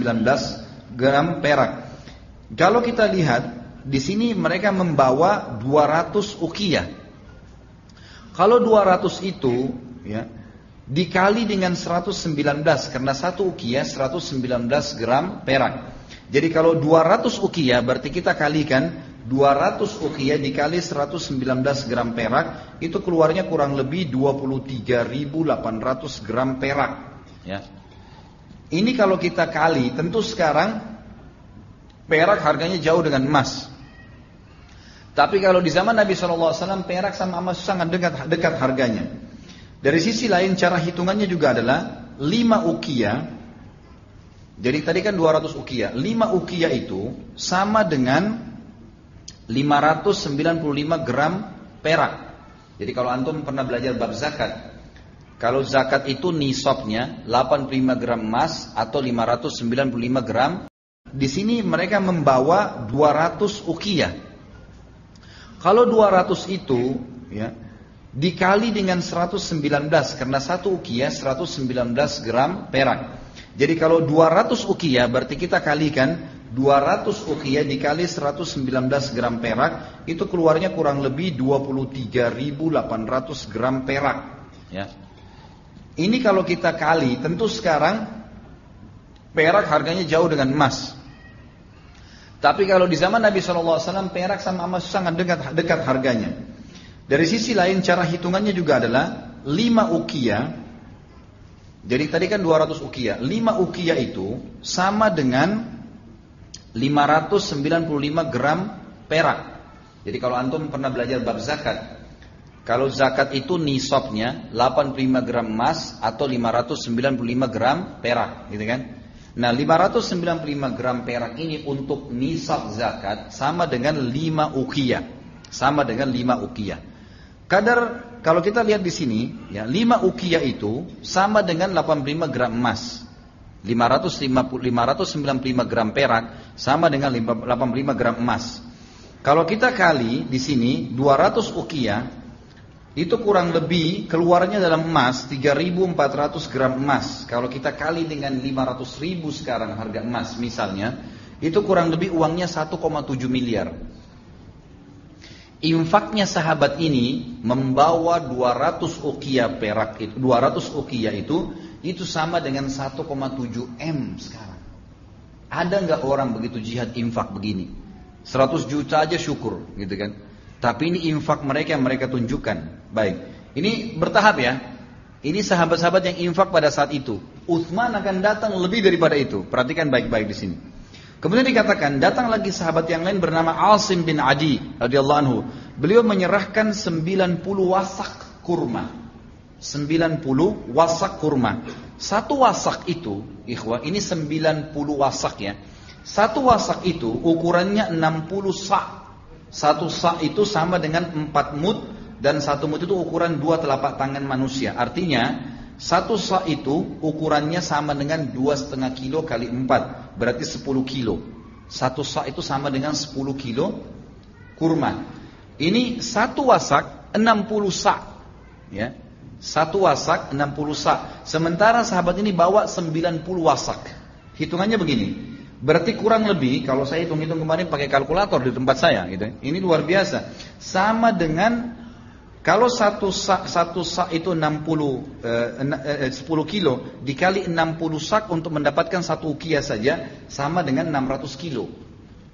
gram perak. Kalau kita lihat di sini mereka membawa 200 uqiyah. Kalau 200 itu ya dikali dengan 119, karena satu uqiyah 119 gram perak. Jadi kalau 200 uqiyah berarti kita kalikan 200 uqiyah dikali 119 gram perak, itu keluarnya kurang lebih 23.800 gram perak ya. Ini kalau kita kali, tentu sekarang perak harganya jauh dengan emas. Tapi kalau di zaman Nabi SAW perak sama emas sangat dekat harganya. Dari sisi lain cara hitungannya juga adalah 5 uqiyah. Jadi tadi kan 200 uqiyah. 5 uqiyah itu sama dengan 595 gram perak. Jadi kalau antum pernah belajar bab zakat, kalau zakat itu nisabnya 85 gram emas atau 595 gram, di sini mereka membawa 200 uqiyah. Kalau 200 itu ya dikali dengan 119 karena 1 uqiyah 119 gram perak. Jadi kalau 200 uqiyah berarti kita kalikan 200 uqiyah dikali 119 gram perak, itu keluarnya kurang lebih 23.800 gram perak ya. Ini kalau kita kali, tentu sekarang perak harganya jauh dengan emas. Tapi kalau di zaman Nabi SAW perak sama emas sangat dekat harganya. Dari sisi lain cara hitungannya juga adalah 5 uqiyah. Jadi tadi kan 200 uqiyah. 5 uqiyah itu sama dengan 595 gram perak. Jadi kalau antum pernah belajar bab zakat, kalau zakat itu nisabnya 85 gram emas atau 595 gram perak, gitu kan? Nah, 595 gram perak ini untuk nisab zakat sama dengan 5 uqiyah. Sama dengan 5 uqiyah. Kadar kalau kita lihat di sini, ya, 5 uqiyah itu sama dengan 85 gram emas. 595 gram perak sama dengan 85 gram emas. Kalau kita kali di sini 200 uqiyah itu kurang lebih keluarnya dalam emas 3.400 gram emas. Kalau kita kali dengan 500.000 sekarang harga emas misalnya, itu kurang lebih uangnya 1,7 miliar. Infaknya sahabat ini membawa 200 uqiyah perak itu, 200 uqiyah itu sama dengan 1,7 M sekarang. Ada nggak orang begitu jihad infak begini? 100 juta aja syukur, gitu kan? Tapi ini infak mereka yang mereka tunjukkan. Baik, ini bertahap ya. Ini sahabat-sahabat yang infak pada saat itu. Utsman akan datang lebih daripada itu. Perhatikan baik-baik di sini. Kemudian dikatakan datang lagi sahabat yang lain bernama Asim bin Adi radhiyallahu anhu. Beliau menyerahkan 90 wasak kurma. 90 wasak kurma. Satu wasak itu, ikhwah, ini 90 wasak ya. Satu wasak itu ukurannya 60 sa'. Satu sa' itu sama dengan 4 mud, dan 1 mud itu ukuran 2 telapak tangan manusia. Artinya satu sa' itu ukurannya sama dengan 2,5 kilo kali 4, berarti 10 kilo. Satu sa' itu sama dengan 10 kilo kurma. Ini satu wasak 60 sa', ya. Satu wasak 60 sa'. Sementara sahabat ini bawa 90 wasak. Hitungannya begini. Berarti kurang lebih, kalau saya hitung-hitung kemarin pakai kalkulator di tempat saya, gitu. Ini luar biasa. Sama dengan kalau satu sak itu 10 kilo dikali 60 sak untuk mendapatkan satu uqiyah saja sama dengan 600 kilo.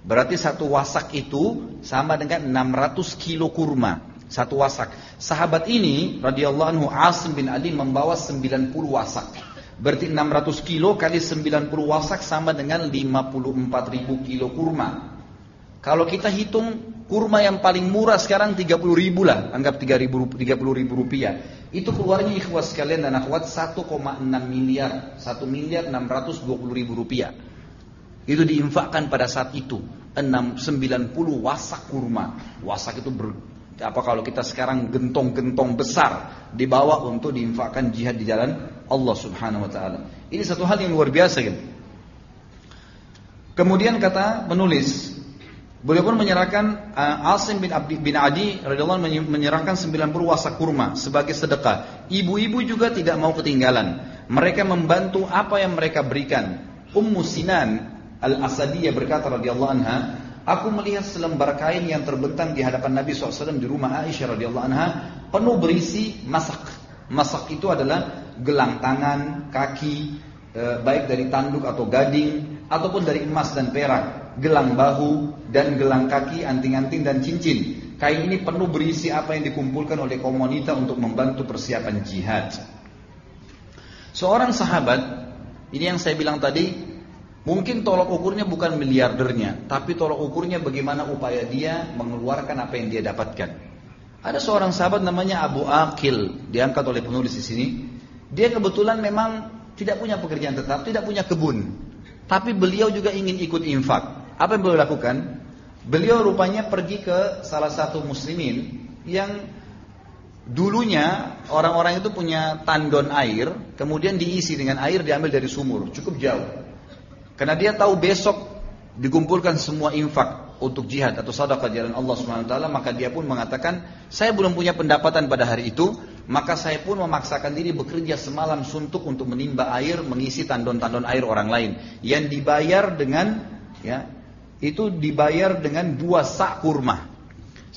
Berarti satu wasak itu sama dengan 600 kilo kurma. Satu wasak. Sahabat ini radhiyallahu anhu Asim bin Adi membawa 90 wasak. Berarti 600 kilo kali 90 wasak sama dengan 54.000 kilo kurma. Kalau kita hitung kurma yang paling murah sekarang 30.000 lah, anggap 30.000 rupiah. Itu keluarnya ikhwas sekalian dan akhwat 1,6 miliar, 1.620.000 rupiah. Itu diinfakkan pada saat itu 90 wasak kurma. Wasak itu kalau kita sekarang gentong-gentong besar dibawa untuk diinfakkan jihad di jalan Allah Subhanahu wa taala. Ini satu hal yang luar biasa gitu. Kemudian kata penulis, beliau pun menyerahkan Asim bin Adi radhiyallahu anhu menyerahkan 90 wasak kurma sebagai sedekah. Ibu-ibu juga tidak mau ketinggalan. Mereka membantu apa yang mereka berikan. Ummu Sinan Al-Asadiyah berkata radhiyallahu anha, aku melihat selembar kain yang terbentang di hadapan Nabi SAW di rumah Aisyah radhiyallahu anha, penuh berisi masak. Masak itu adalah gelang tangan, kaki, baik dari tanduk atau gading, ataupun dari emas dan perak, gelang bahu dan gelang kaki, anting-anting dan cincin. Kain ini penuh berisi apa yang dikumpulkan oleh kaum wanita untuk membantu persiapan jihad. Seorang sahabat, ini yang saya bilang tadi, Mungkin tolok ukurnya bukan miliardernya, tapi tolok ukurnya bagaimana upaya dia mengeluarkan apa yang dia dapatkan. Ada seorang sahabat namanya Abu Aqil, diangkat oleh penulis di sini. Dia kebetulan memang tidak punya pekerjaan tetap, tidak punya kebun. Tapi beliau juga ingin ikut infak. Apa yang beliau lakukan? Beliau rupanya pergi ke salah satu muslimin yang dulunya orang-orang itu punya tandon air, kemudian diisi dengan air diambil dari sumur, cukup jauh. Karena dia tahu besok dikumpulkan semua infak untuk jihad atau sedekah jalan Allah Subhanahu wa taala, maka dia pun mengatakan, saya belum punya pendapatan pada hari itu, maka saya pun memaksakan diri bekerja semalam suntuk untuk menimba air, mengisi tandon-tandon air orang lain yang dibayar dengan itu dibayar dengan 2 sak kurma.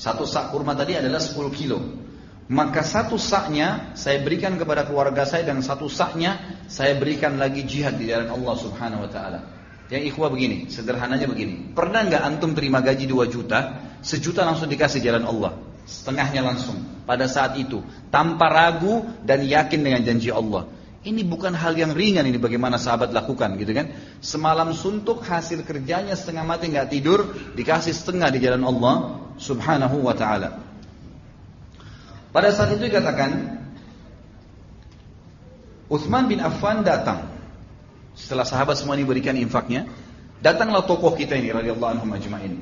1 sak kurma tadi adalah 10 kilo. Maka 1 saknya saya berikan kepada keluarga saya dan 1 saknya saya berikan lagi jihad di jalan Allah Subhanahu wa taala. Yang ikhwah begini, sederhananya begini. Pernah enggak antum terima gaji 2 juta, 1 juta langsung dikasih jalan Allah? Setengahnya langsung pada saat itu, tanpa ragu dan yakin dengan janji Allah. Ini bukan hal yang ringan, ini bagaimana sahabat lakukan gitu kan. Semalam suntuk, hasil kerjanya setengah mati enggak tidur, dikasih setengah di jalan Allah Subhanahu wa taala. Pada saat itu dikatakan Utsman bin Affan datang. Setelah sahabat semua ini berikan infaknya, datanglah tokoh kita ini radhiyallahu anhum ajma'in.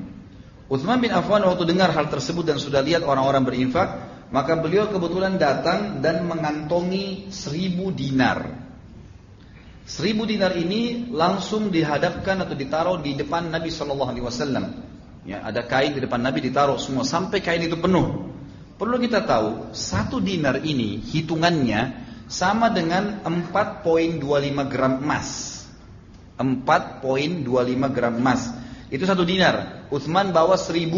Utsman bin Affan waktu dengar hal tersebut dan sudah lihat orang-orang berinfak, maka beliau kebetulan datang dan mengantongi 1000 dinar. 1000 dinar ini langsung dihadapkan atau ditaruh di depan Nabi SAW. Ya, ada kain di depan Nabi ditaruh semua sampai kain itu penuh. Perlu kita tahu, 1 dinar ini hitungannya sama dengan 4,25 gram emas. 4,25 gram emas. Itu 1 dinar. Utsman bawa 1000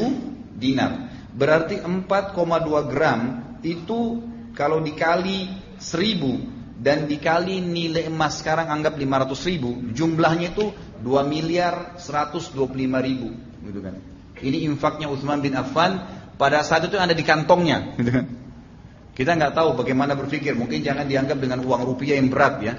dinar. Berarti 4,2 gram itu kalau dikali 1000 dan dikali nilai emas sekarang anggap 500.000, jumlahnya itu 2.125.000 gitu kan. Ini infaknya Utsman bin Affan pada saat itu ada di kantongnya gitu kan. Kita nggak tahu bagaimana berpikir, mungkin jangan dianggap dengan uang rupiah yang berat ya.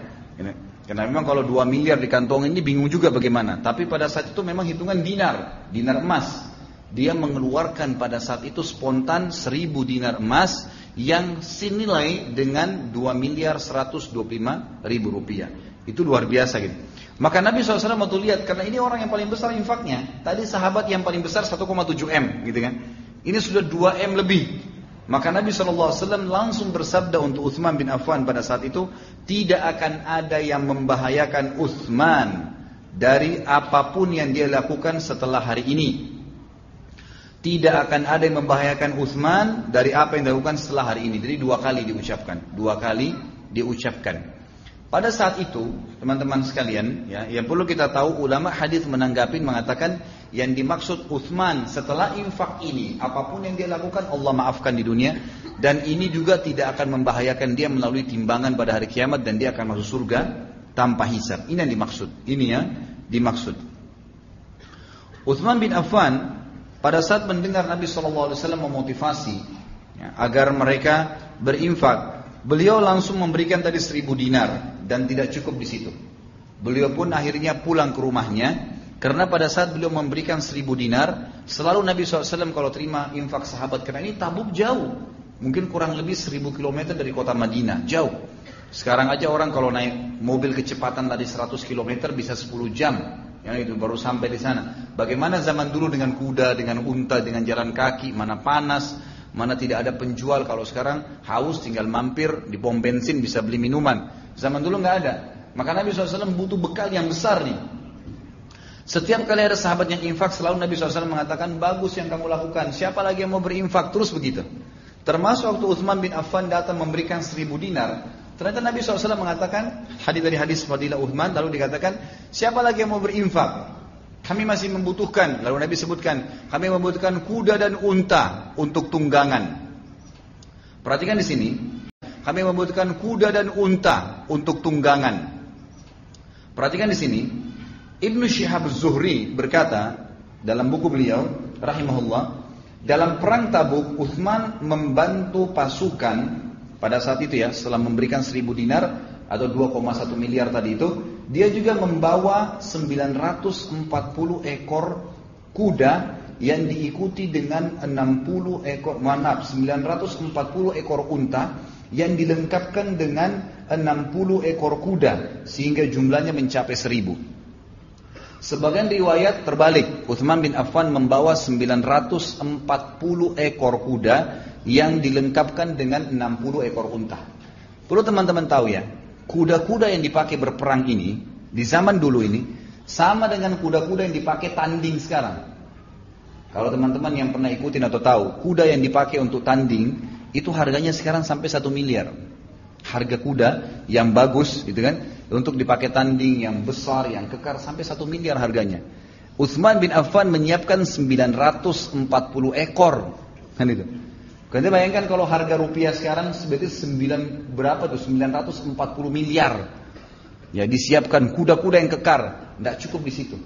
Karena memang kalau 2 miliar di kantong ini bingung juga bagaimana. Tapi pada saat itu memang hitungan dinar emas. Dia mengeluarkan pada saat itu spontan 1000 dinar emas yang senilai dengan 2.125.000 rupiah. Itu luar biasa gitu. Maka Nabi SAW waktu lihat, karena ini orang yang paling besar infaknya. Tadi sahabat yang paling besar 1,7 M gitu kan. Ini sudah 2 M lebih. Maka Nabi SAW langsung bersabda untuk Utsman bin Affan pada saat itu, tidak akan ada yang membahayakan Utsman dari apapun yang dia lakukan setelah hari ini. Tidak akan ada yang membahayakan Utsman dari apa yang dilakukan setelah hari ini. Jadi 2 kali diucapkan. 2 kali diucapkan. Pada saat itu, teman-teman sekalian, ya, yang perlu kita tahu, ulama hadis menanggapi mengatakan yang dimaksud Utsman setelah infak ini, apapun yang dia lakukan Allah maafkan di dunia, dan ini juga tidak akan membahayakan dia melalui timbangan pada hari kiamat dan dia akan masuk surga tanpa hisab. Ini yang dimaksud. Ini yang dimaksud. Utsman bin Affan pada saat mendengar Nabi SAW memotivasi ya, agar mereka berinfak, beliau langsung memberikan tadi 1000 dinar dan tidak cukup di situ. Beliau pun akhirnya pulang ke rumahnya. Karena pada saat beliau memberikan 1000 dinar, selalu Nabi SAW kalau terima infak sahabat, karena ini Tabuk jauh, mungkin kurang lebih 1000 km dari kota Madinah, jauh. Sekarang aja orang kalau naik mobil kecepatan tadi 100 km bisa 10 jam, ya itu baru sampai di sana. Bagaimana zaman dulu dengan kuda, dengan unta, dengan jalan kaki, mana panas, mana tidak ada penjual. Kalau sekarang haus tinggal mampir di pom bensin bisa beli minuman. Zaman dulu nggak ada. Maka Nabi SAW butuh bekal yang besar nih. Setiap kali ada sahabat yang infak, selalu Nabi SAW mengatakan, bagus yang kamu lakukan, siapa lagi yang mau berinfak, terus begitu. Termasuk waktu Utsman bin Affan datang memberikan 1000 dinar, ternyata Nabi SAW mengatakan, dari hadis Fadilah Utsman, lalu dikatakan, siapa lagi yang mau berinfak, kami masih membutuhkan. Lalu Nabi sebutkan, kami membutuhkan kuda dan unta untuk tunggangan. Perhatikan di sini, kami membutuhkan kuda dan unta untuk tunggangan. Perhatikan di sini, Ibnu Syihab Az-Zuhri berkata dalam buku beliau rahimahullah, dalam perang Tabuk Utsman membantu pasukan pada saat itu ya, setelah memberikan 1000 dinar, atau 2,1 miliar tadi itu, dia juga membawa 940 ekor kuda yang diikuti dengan 940 ekor unta yang dilengkapkan dengan 60 ekor kuda sehingga jumlahnya mencapai 1000. Sebagian riwayat terbalik, Utsman bin Affan membawa 940 ekor kuda yang dilengkapkan dengan 60 ekor unta. Perlu teman-teman tahu ya, kuda-kuda yang dipakai berperang ini di zaman dulu ini sama dengan kuda-kuda yang dipakai tanding sekarang. Kalau teman-teman yang pernah ikutin atau tahu, kuda yang dipakai untuk tanding itu harganya sekarang sampai 1 miliar. Harga kuda yang bagus gitu kan, untuk dipakai tanding yang besar, yang kekar sampai 1 miliar harganya. Utsman bin Affan menyiapkan 940 ekor. Kan itu. Kalian bayangkan kalau harga rupiah sekarang berarti 940 miliar. Ya, disiapkan kuda-kuda yang kekar, tidak cukup di situ.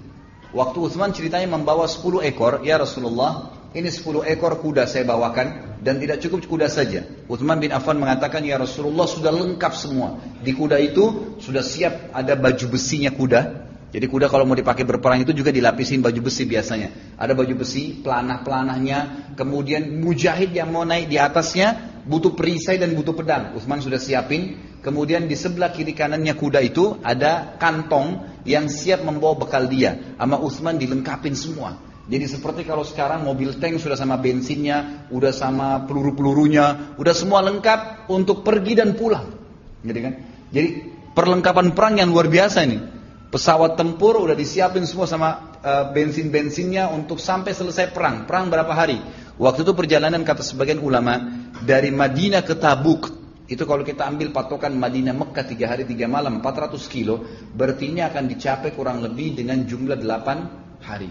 Waktu Utsman ceritanya membawa 10 ekor, ya Rasulullah, ini 10 ekor kuda saya bawakan dan tidak cukup kuda saja. Utsman bin Affan mengatakan, ya Rasulullah, sudah lengkap semua. Di kuda itu sudah siap ada baju besinya kuda. Jadi kuda kalau mau dipakai berperang itu juga dilapisin baju besi biasanya. Ada baju besi, pelanah-pelanahnya, kemudian mujahid yang mau naik di atasnya butuh perisai dan butuh pedang. Utsman sudah siapin. Kemudian di sebelah kiri kanannya kuda itu ada kantong yang siap membawa bekal dia. Sama Utsman dilengkapin semua. Jadi seperti kalau sekarang mobil tank sudah sama bensinnya, udah sama peluru-pelurunya, udah semua lengkap untuk pergi dan pulang. Gitu kan? Jadi perlengkapan perang yang luar biasa ini. Pesawat tempur udah disiapin semua sama bensin-bensinnya untuk sampai selesai perang. Perang berapa hari? Waktu itu perjalanan kata sebagian ulama dari Madinah ke Tabuk. Itu kalau kita ambil patokan Madinah Mekah 3 hari 3 malam 400 kilo. Berarti ini akan dicapai kurang lebih dengan jumlah 8 hari.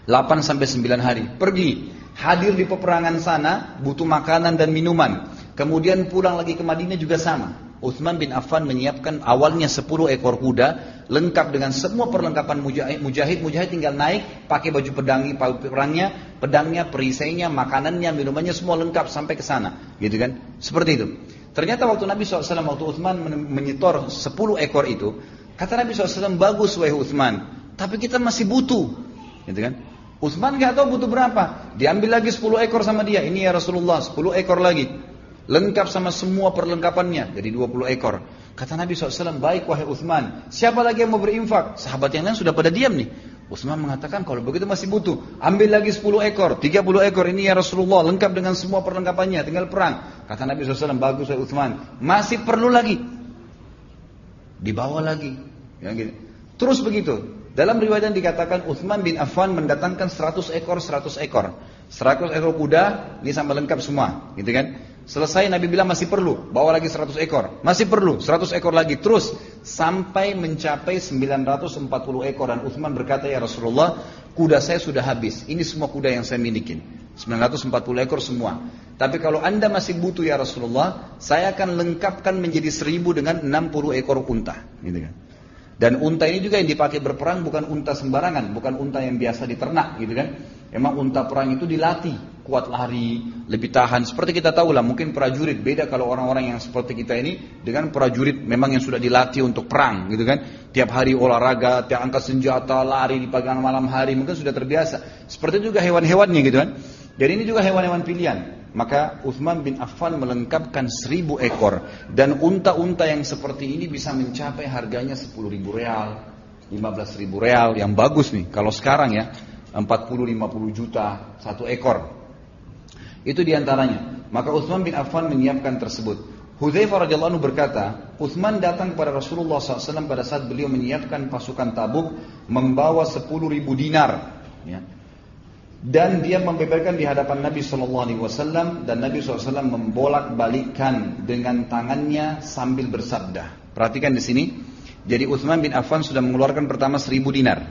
8 sampai 9 hari. Pergi. Hadir di peperangan sana butuh makanan dan minuman. Kemudian pulang lagi ke Madinah juga sama. Utsman bin Affan menyiapkan awalnya 10 ekor kuda lengkap dengan semua perlengkapan mujahid tinggal naik pakai baju pedangnya, perisainya, makanannya, minumannya semua lengkap sampai ke sana, gitu kan? Seperti itu. Ternyata waktu Nabi SAW, waktu Utsman menyetor 10 ekor itu, kata Nabi SAW, bagus wahai Utsman, tapi kita masih butuh, gitu kan? Utsman nggak tahu butuh berapa, diambil lagi 10 ekor sama dia, ini ya Rasulullah 10 ekor lagi. Lengkap sama semua perlengkapannya, jadi 20 ekor. Kata Nabi SAW, baik wahai Utsman, siapa lagi yang mau berinfak? Sahabat yang lain sudah pada diam nih. Utsman mengatakan, kalau begitu masih butuh. Ambil lagi 10 ekor, 30 ekor, ini ya Rasulullah, lengkap dengan semua perlengkapannya, tinggal perang. Kata Nabi SAW, bagus wahai Utsman, masih perlu lagi. Dibawa lagi. Ya, gitu. Terus begitu. Dalam riwayat yang dikatakan, Utsman bin Affan mendatangkan 100 ekor. 100 ekor kuda, ini sama lengkap semua, gitu kan? Selesai Nabi bilang masih perlu, bawa lagi 100 ekor. Masih perlu, 100 ekor lagi. Terus sampai mencapai 940 ekor. Dan Utsman berkata, ya Rasulullah, kuda saya sudah habis. Ini semua kuda yang saya miliki. 940 ekor semua. Tapi kalau anda masih butuh ya Rasulullah, saya akan lengkapkan menjadi 1000 dengan 60 ekor unta. Gitu kan. Dan unta ini juga yang dipakai berperang bukan unta sembarangan, bukan unta yang biasa diternak, gitu kan. Emang unta perang itu dilatih, kuat lari, lebih tahan. Seperti kita tahu lah, mungkin prajurit beda kalau orang-orang yang seperti kita ini dengan prajurit memang yang sudah dilatih untuk perang, gitu kan. Tiap hari olahraga, tiap angkat senjata, lari di pagi malam hari, mungkin sudah terbiasa. Seperti juga hewan-hewannya, gitu kan. Dan ini juga hewan-hewan pilihan. Maka Utsman bin Affan melengkapkan 1000 ekor. Dan unta-unta yang seperti ini bisa mencapai harganya 10.000 real, 15.000 real, yang bagus nih. Kalau sekarang ya, 40-50 juta satu ekor. Itu diantaranya. Maka Utsman bin Affan menyiapkan tersebut. Hudzaifah radhiyallahu anhu berkata, Utsman datang kepada Rasulullah SAW pada saat beliau menyiapkan pasukan Tabuk, membawa 10.000 dinar. Ya. Dan dia membeberkan di hadapan Nabi SAW, dan Nabi SAW membolak-balikkan dengan tangannya sambil bersabda. Perhatikan di sini. Jadi Utsman bin Affan sudah mengeluarkan pertama 1.000 dinar.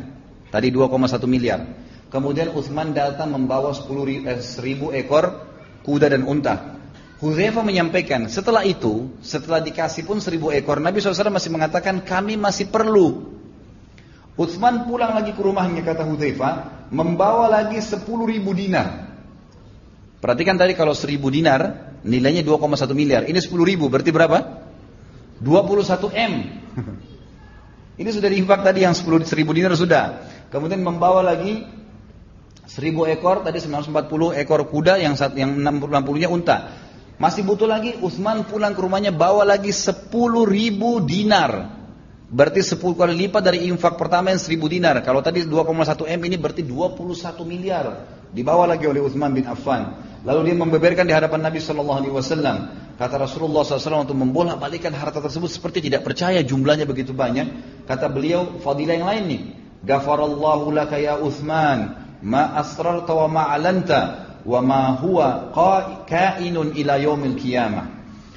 Tadi 2,1 miliar. Kemudian Utsman datang membawa 1.000 ekor kuda dan unta. Hudzaifah menyampaikan, setelah itu, setelah dikasih pun 1.000 ekor, Nabi SAW masih mengatakan, kami masih perlu. Utsman pulang lagi ke rumahnya, kata Hudzaifah, membawa lagi 10.000 dinar. Perhatikan tadi kalau 1.000 dinar, nilainya 2,1 miliar. Ini 10.000, berarti berapa? 21 M. Ini sudah diinfak tadi yang 10.000 dinar sudah. Kemudian membawa lagi 1.000 ekor, tadi 940 ekor kuda, yang 60-nya unta. Masih butuh lagi, Utsman pulang ke rumahnya bawa lagi 10.000 dinar. Berarti 10 kali lipat dari infak pertama yang 1.000 dinar. Kalau tadi 2,1 M, ini berarti 21 miliar. Dibawa lagi oleh Utsman bin Affan. Lalu dia membeberkan di hadapan Nabi SAW. Kata Rasulullah SAW untuk membolak-balikan harta tersebut seperti tidak percaya jumlahnya begitu banyak. Kata beliau, fadilah yang lain nih. Ghafarallahu laka ya Utsman, ma asrarta wa ma alanta, wa ma huwa kainun ila yaumil qiyamah.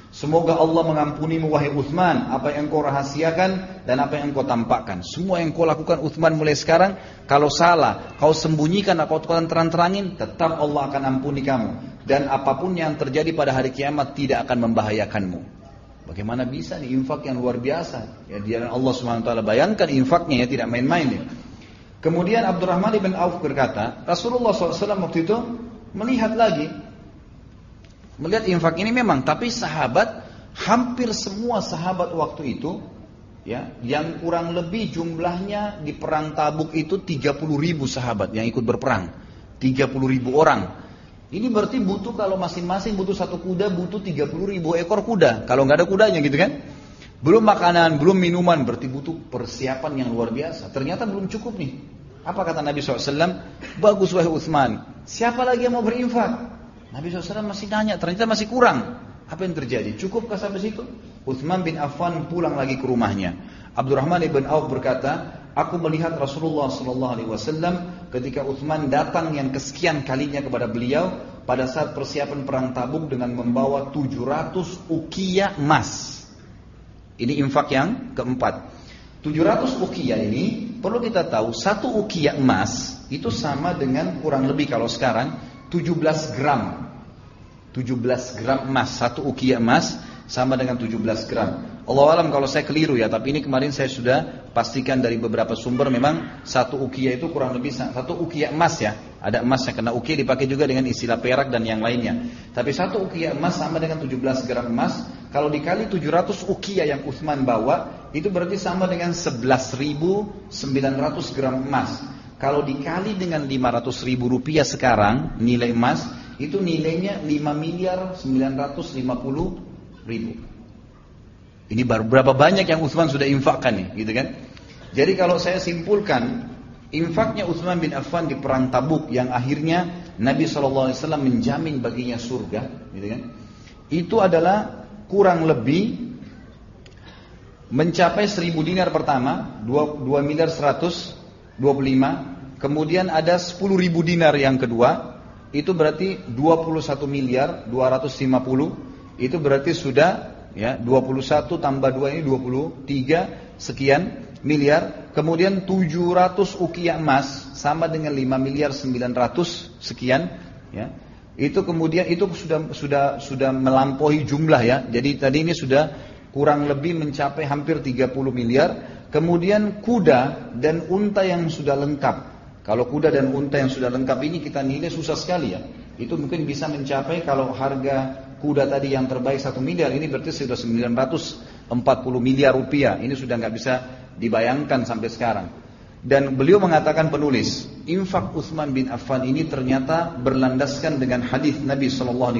Semoga Allah mengampunimu wahai Utsman, apa yang engkau rahasiakan dan apa yang engkau tampakkan. Semua yang kau lakukan Utsman mulai sekarang, kalau salah, kau sembunyikan atau kau terang-terangin, tetap Allah akan ampuni kamu. Dan apapun yang terjadi pada hari kiamat tidak akan membahayakanmu. Bagaimana bisa nih infak yang luar biasa? Ya di jalan Allah SWT, bayangkan infaknya ya, tidak main-main ya. Kemudian Abdurrahman bin Auf berkata, Rasulullah SAW waktu itu melihat infak ini memang, tapi sahabat, hampir semua sahabat waktu itu, ya, yang kurang lebih jumlahnya di perang Tabuk itu 30.000 sahabat yang ikut berperang, 30.000 orang. Ini berarti butuh, kalau masing-masing butuh satu kuda, butuh 30.000 ekor kuda. Kalau nggak ada kudanya gitu kan, belum makanan, belum minuman, berarti butuh persiapan yang luar biasa. Ternyata belum cukup nih. Apa kata Nabi SAW? Bagus wahai Utsman, siapa lagi yang mau berinfak? Nabi SAW masih nanya, ternyata masih kurang. Apa yang terjadi? Cukupkah sampai situ? Utsman bin Affan pulang lagi ke rumahnya. Abdurrahman bin Auf berkata, aku melihat Rasulullah SAW ketika Utsman datang yang kesekian kalinya kepada beliau pada saat persiapan perang Tabuk dengan membawa 700 uqiyah emas. Ini infak yang keempat. 700 uqiyah ini perlu kita tahu, satu uqiyah emas itu sama dengan kurang lebih kalau sekarang 17 gram. 17 gram emas, satu uqiyah emas sama dengan 17 gram. Allah alam kalau saya keliru ya, tapi ini kemarin saya sudah pastikan dari beberapa sumber, memang satu uqiyah itu kurang lebih satu uqiyah emas ya. Ada emasnya, karena uqiyah dipakai juga dengan istilah perak dan yang lainnya. Tapi satu uqiyah emas sama dengan 17 gram emas. Kalau dikali 700 uqiyah yang Utsman bawa, itu berarti sama dengan 11.900 gram emas. Kalau dikali dengan 500.000 rupiah sekarang, nilai emas, itu nilainya 5.950.000. Ini baru berapa banyak yang Utsman sudah infakkan nih, gitu kan? Jadi kalau saya simpulkan, infaknya Utsman bin Affan di perang Tabuk yang akhirnya Nabi SAW menjamin baginya surga, gitu kan? Itu adalah kurang lebih mencapai 1.000 dinar pertama, 2.125.000, kemudian ada 10.000 dinar yang kedua, itu berarti 21.250.000, itu berarti sudah ya 21 tambah 2 ini 23 sekian miliar. Kemudian 700 uqiyah emas sama dengan 5.900.000 sekian ya. Itu kemudian itu sudah melampaui jumlah ya. Jadi tadi ini sudah kurang lebih mencapai hampir 30 miliar. Kemudian kuda dan unta yang sudah lengkap. Kalau kuda dan unta yang sudah lengkap ini kita nilai susah sekali ya. Itu mungkin bisa mencapai, kalau harga kuda tadi yang terbaik 1 miliar, ini berarti sudah 940 miliar rupiah. Ini sudah nggak bisa dibayangkan sampai sekarang. Dan beliau mengatakan, penulis, infak Utsman bin Affan ini ternyata berlandaskan dengan hadis Nabi SAW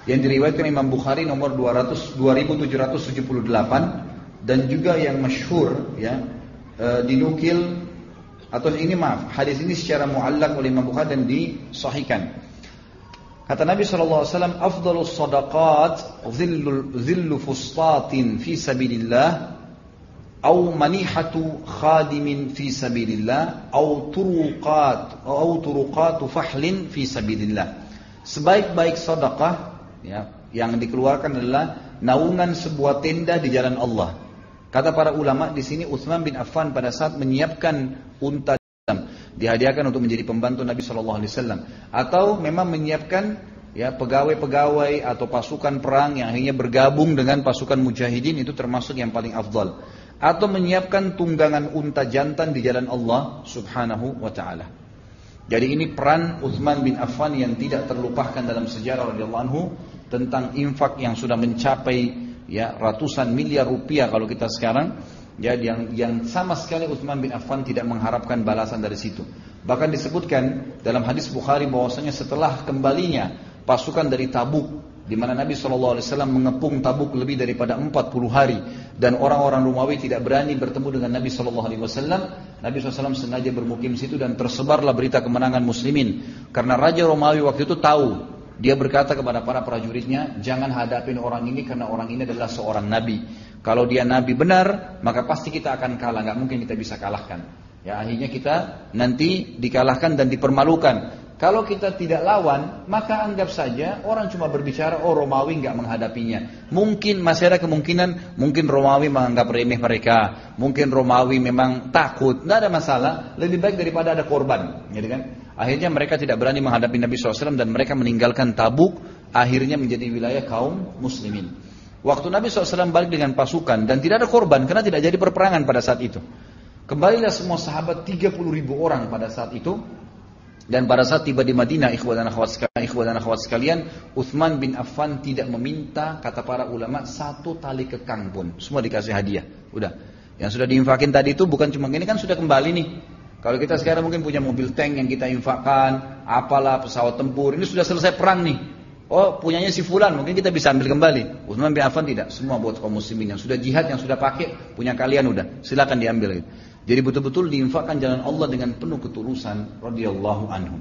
yang diriwayatkan Imam Bukhari nomor 2778, dan juga yang masyhur ya, dinukil atau ini maaf, hadis ini secara muallaq oleh Imam Bukhari dan disahihkan. Kata Nabi SAW, afdalus sadaqat zillu fustatin fi sabilillah, au manihatu khadimin fi sabilillah, au turuqatu fahlin fi sabilillah. Sebaik-baik sedekah ya, yang dikeluarkan adalah naungan sebuah tenda di jalan Allah. Kata para ulama di sini, Utsman bin Affan pada saat menyiapkan unta dihadiahkan untuk menjadi pembantu Nabi SAW, atau memang menyiapkan ya pegawai-pegawai atau pasukan perang yang akhirnya bergabung dengan pasukan mujahidin, itu termasuk yang paling afdal. Atau menyiapkan tunggangan unta jantan di jalan Allah Subhanahu wa taala. Jadi ini peran Utsman bin Affan yang tidak terlupakan dalam sejarah radhiyallahu anhu tentang infak yang sudah mencapai ya ratusan miliar rupiah kalau kita sekarang, ya yang sama sekali Utsman bin Affan tidak mengharapkan balasan dari situ. Bahkan disebutkan dalam hadis Bukhari bahwasanya setelah kembalinya pasukan dari Tabuk, di mana Nabi SAW mengepung Tabuk lebih daripada 40 hari dan orang-orang Romawi tidak berani bertemu dengan Nabi SAW. Nabi SAW sengaja bermukim situ dan tersebarlah berita kemenangan muslimin. Karena Raja Romawi waktu itu tahu, dia berkata kepada para prajuritnya, jangan hadapin orang ini karena orang ini adalah seorang nabi. Kalau dia nabi benar, maka pasti kita akan kalah, nggak mungkin kita bisa kalahkan. Ya, akhirnya kita nanti dikalahkan dan dipermalukan. Kalau kita tidak lawan, maka anggap saja orang cuma berbicara, oh Romawi nggak menghadapinya. Mungkin masih ada kemungkinan, mungkin Romawi menganggap remeh mereka, mungkin Romawi memang takut, nggak ada masalah. Lebih baik daripada ada korban, gitu kan? Akhirnya mereka tidak berani menghadapi Nabi SAW dan mereka meninggalkan Tabuk, akhirnya menjadi wilayah kaum muslimin. Waktu Nabi SAW balik dengan pasukan dan tidak ada korban karena tidak jadi perperangan pada saat itu. Kembalilah semua sahabat 30.000 orang pada saat itu. Dan pada saat tiba di Madinah, ikhwan dan akhwat sekalian, Utsman bin Affan tidak meminta, kata para ulama, satu tali kekang pun. Semua dikasih hadiah. Udah. Yang sudah diinfakin tadi itu bukan cuma ini, kan sudah kembali nih. Kalau kita sekarang mungkin punya mobil tank yang kita infakkan, apalah pesawat tempur, ini sudah selesai perang nih. Oh, punyanya si fulan, mungkin kita bisa ambil kembali. Utsman bin Affan tidak, semua buat kaum muslimin yang sudah jihad, yang sudah pakai, punya kalian udah, silakan diambil gitu. Jadi betul-betul diinfakkan jalan Allah dengan penuh ketulusan radhiyallahu anhu.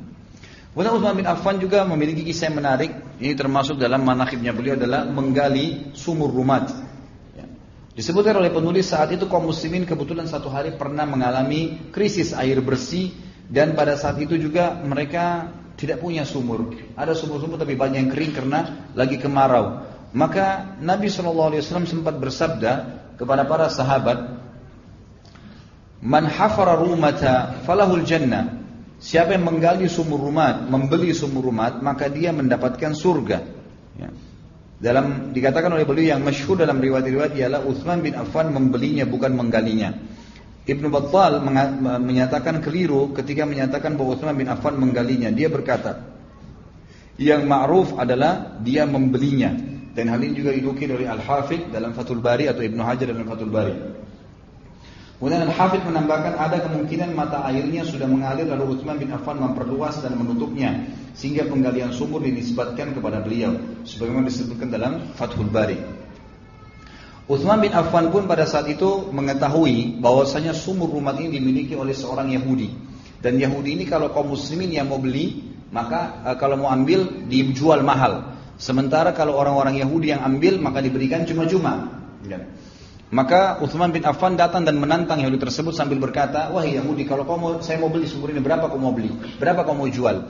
Kemudian Utsman bin Affan juga memiliki kisah yang menarik. Ini termasuk dalam manaqibnya beliau adalah menggali sumur rumat. Ya. Disebutkan oleh penulis saat itu kaum muslimin kebetulan satu hari pernah mengalami krisis air bersih dan pada saat itu juga mereka tidak punya sumur. Ada sumur-sumur tapi banyak yang kering karena lagi kemarau. Maka Nabi SAW sempat bersabda kepada para sahabat, man hafara rumata falahul jannah. Siapa yang menggali sumur rumat, membeli sumur rumat, maka dia mendapatkan surga. Ya. Dikatakan oleh beliau yang masyhur dalam riwayat-riwayat ialah Utsman bin Affan membelinya bukan menggalinya. Ibnu Battal menyatakan keliru ketika menyatakan bahwa Utsman bin Affan menggalinya. Dia berkata, yang ma'ruf adalah dia membelinya. Dan hal ini juga dinukil oleh Al-Hafidh dalam Fathul Bari atau Ibnu Hajar dalam Fathul Bari. Kemudian Al-Hafidh menambahkan ada kemungkinan mata airnya sudah mengalir lalu Utsman bin Affan memperluas dan menutupnya sehingga penggalian sumur dinisbatkan kepada beliau sebagaimana disebutkan dalam Fathul Bari. Utsman bin Affan pun pada saat itu mengetahui bahwasanya sumur rumat ini dimiliki oleh seorang Yahudi dan Yahudi ini kalau kaum muslimin yang mau beli maka kalau mau ambil dijual mahal, sementara kalau orang-orang Yahudi yang ambil maka diberikan cuma-cuma. Maka Utsman bin Affan datang dan menantang Yahudi tersebut sambil berkata, wahai Yahudi, kalau saya mau beli sumur ini, berapa kau mau beli? Berapa kau mau jual?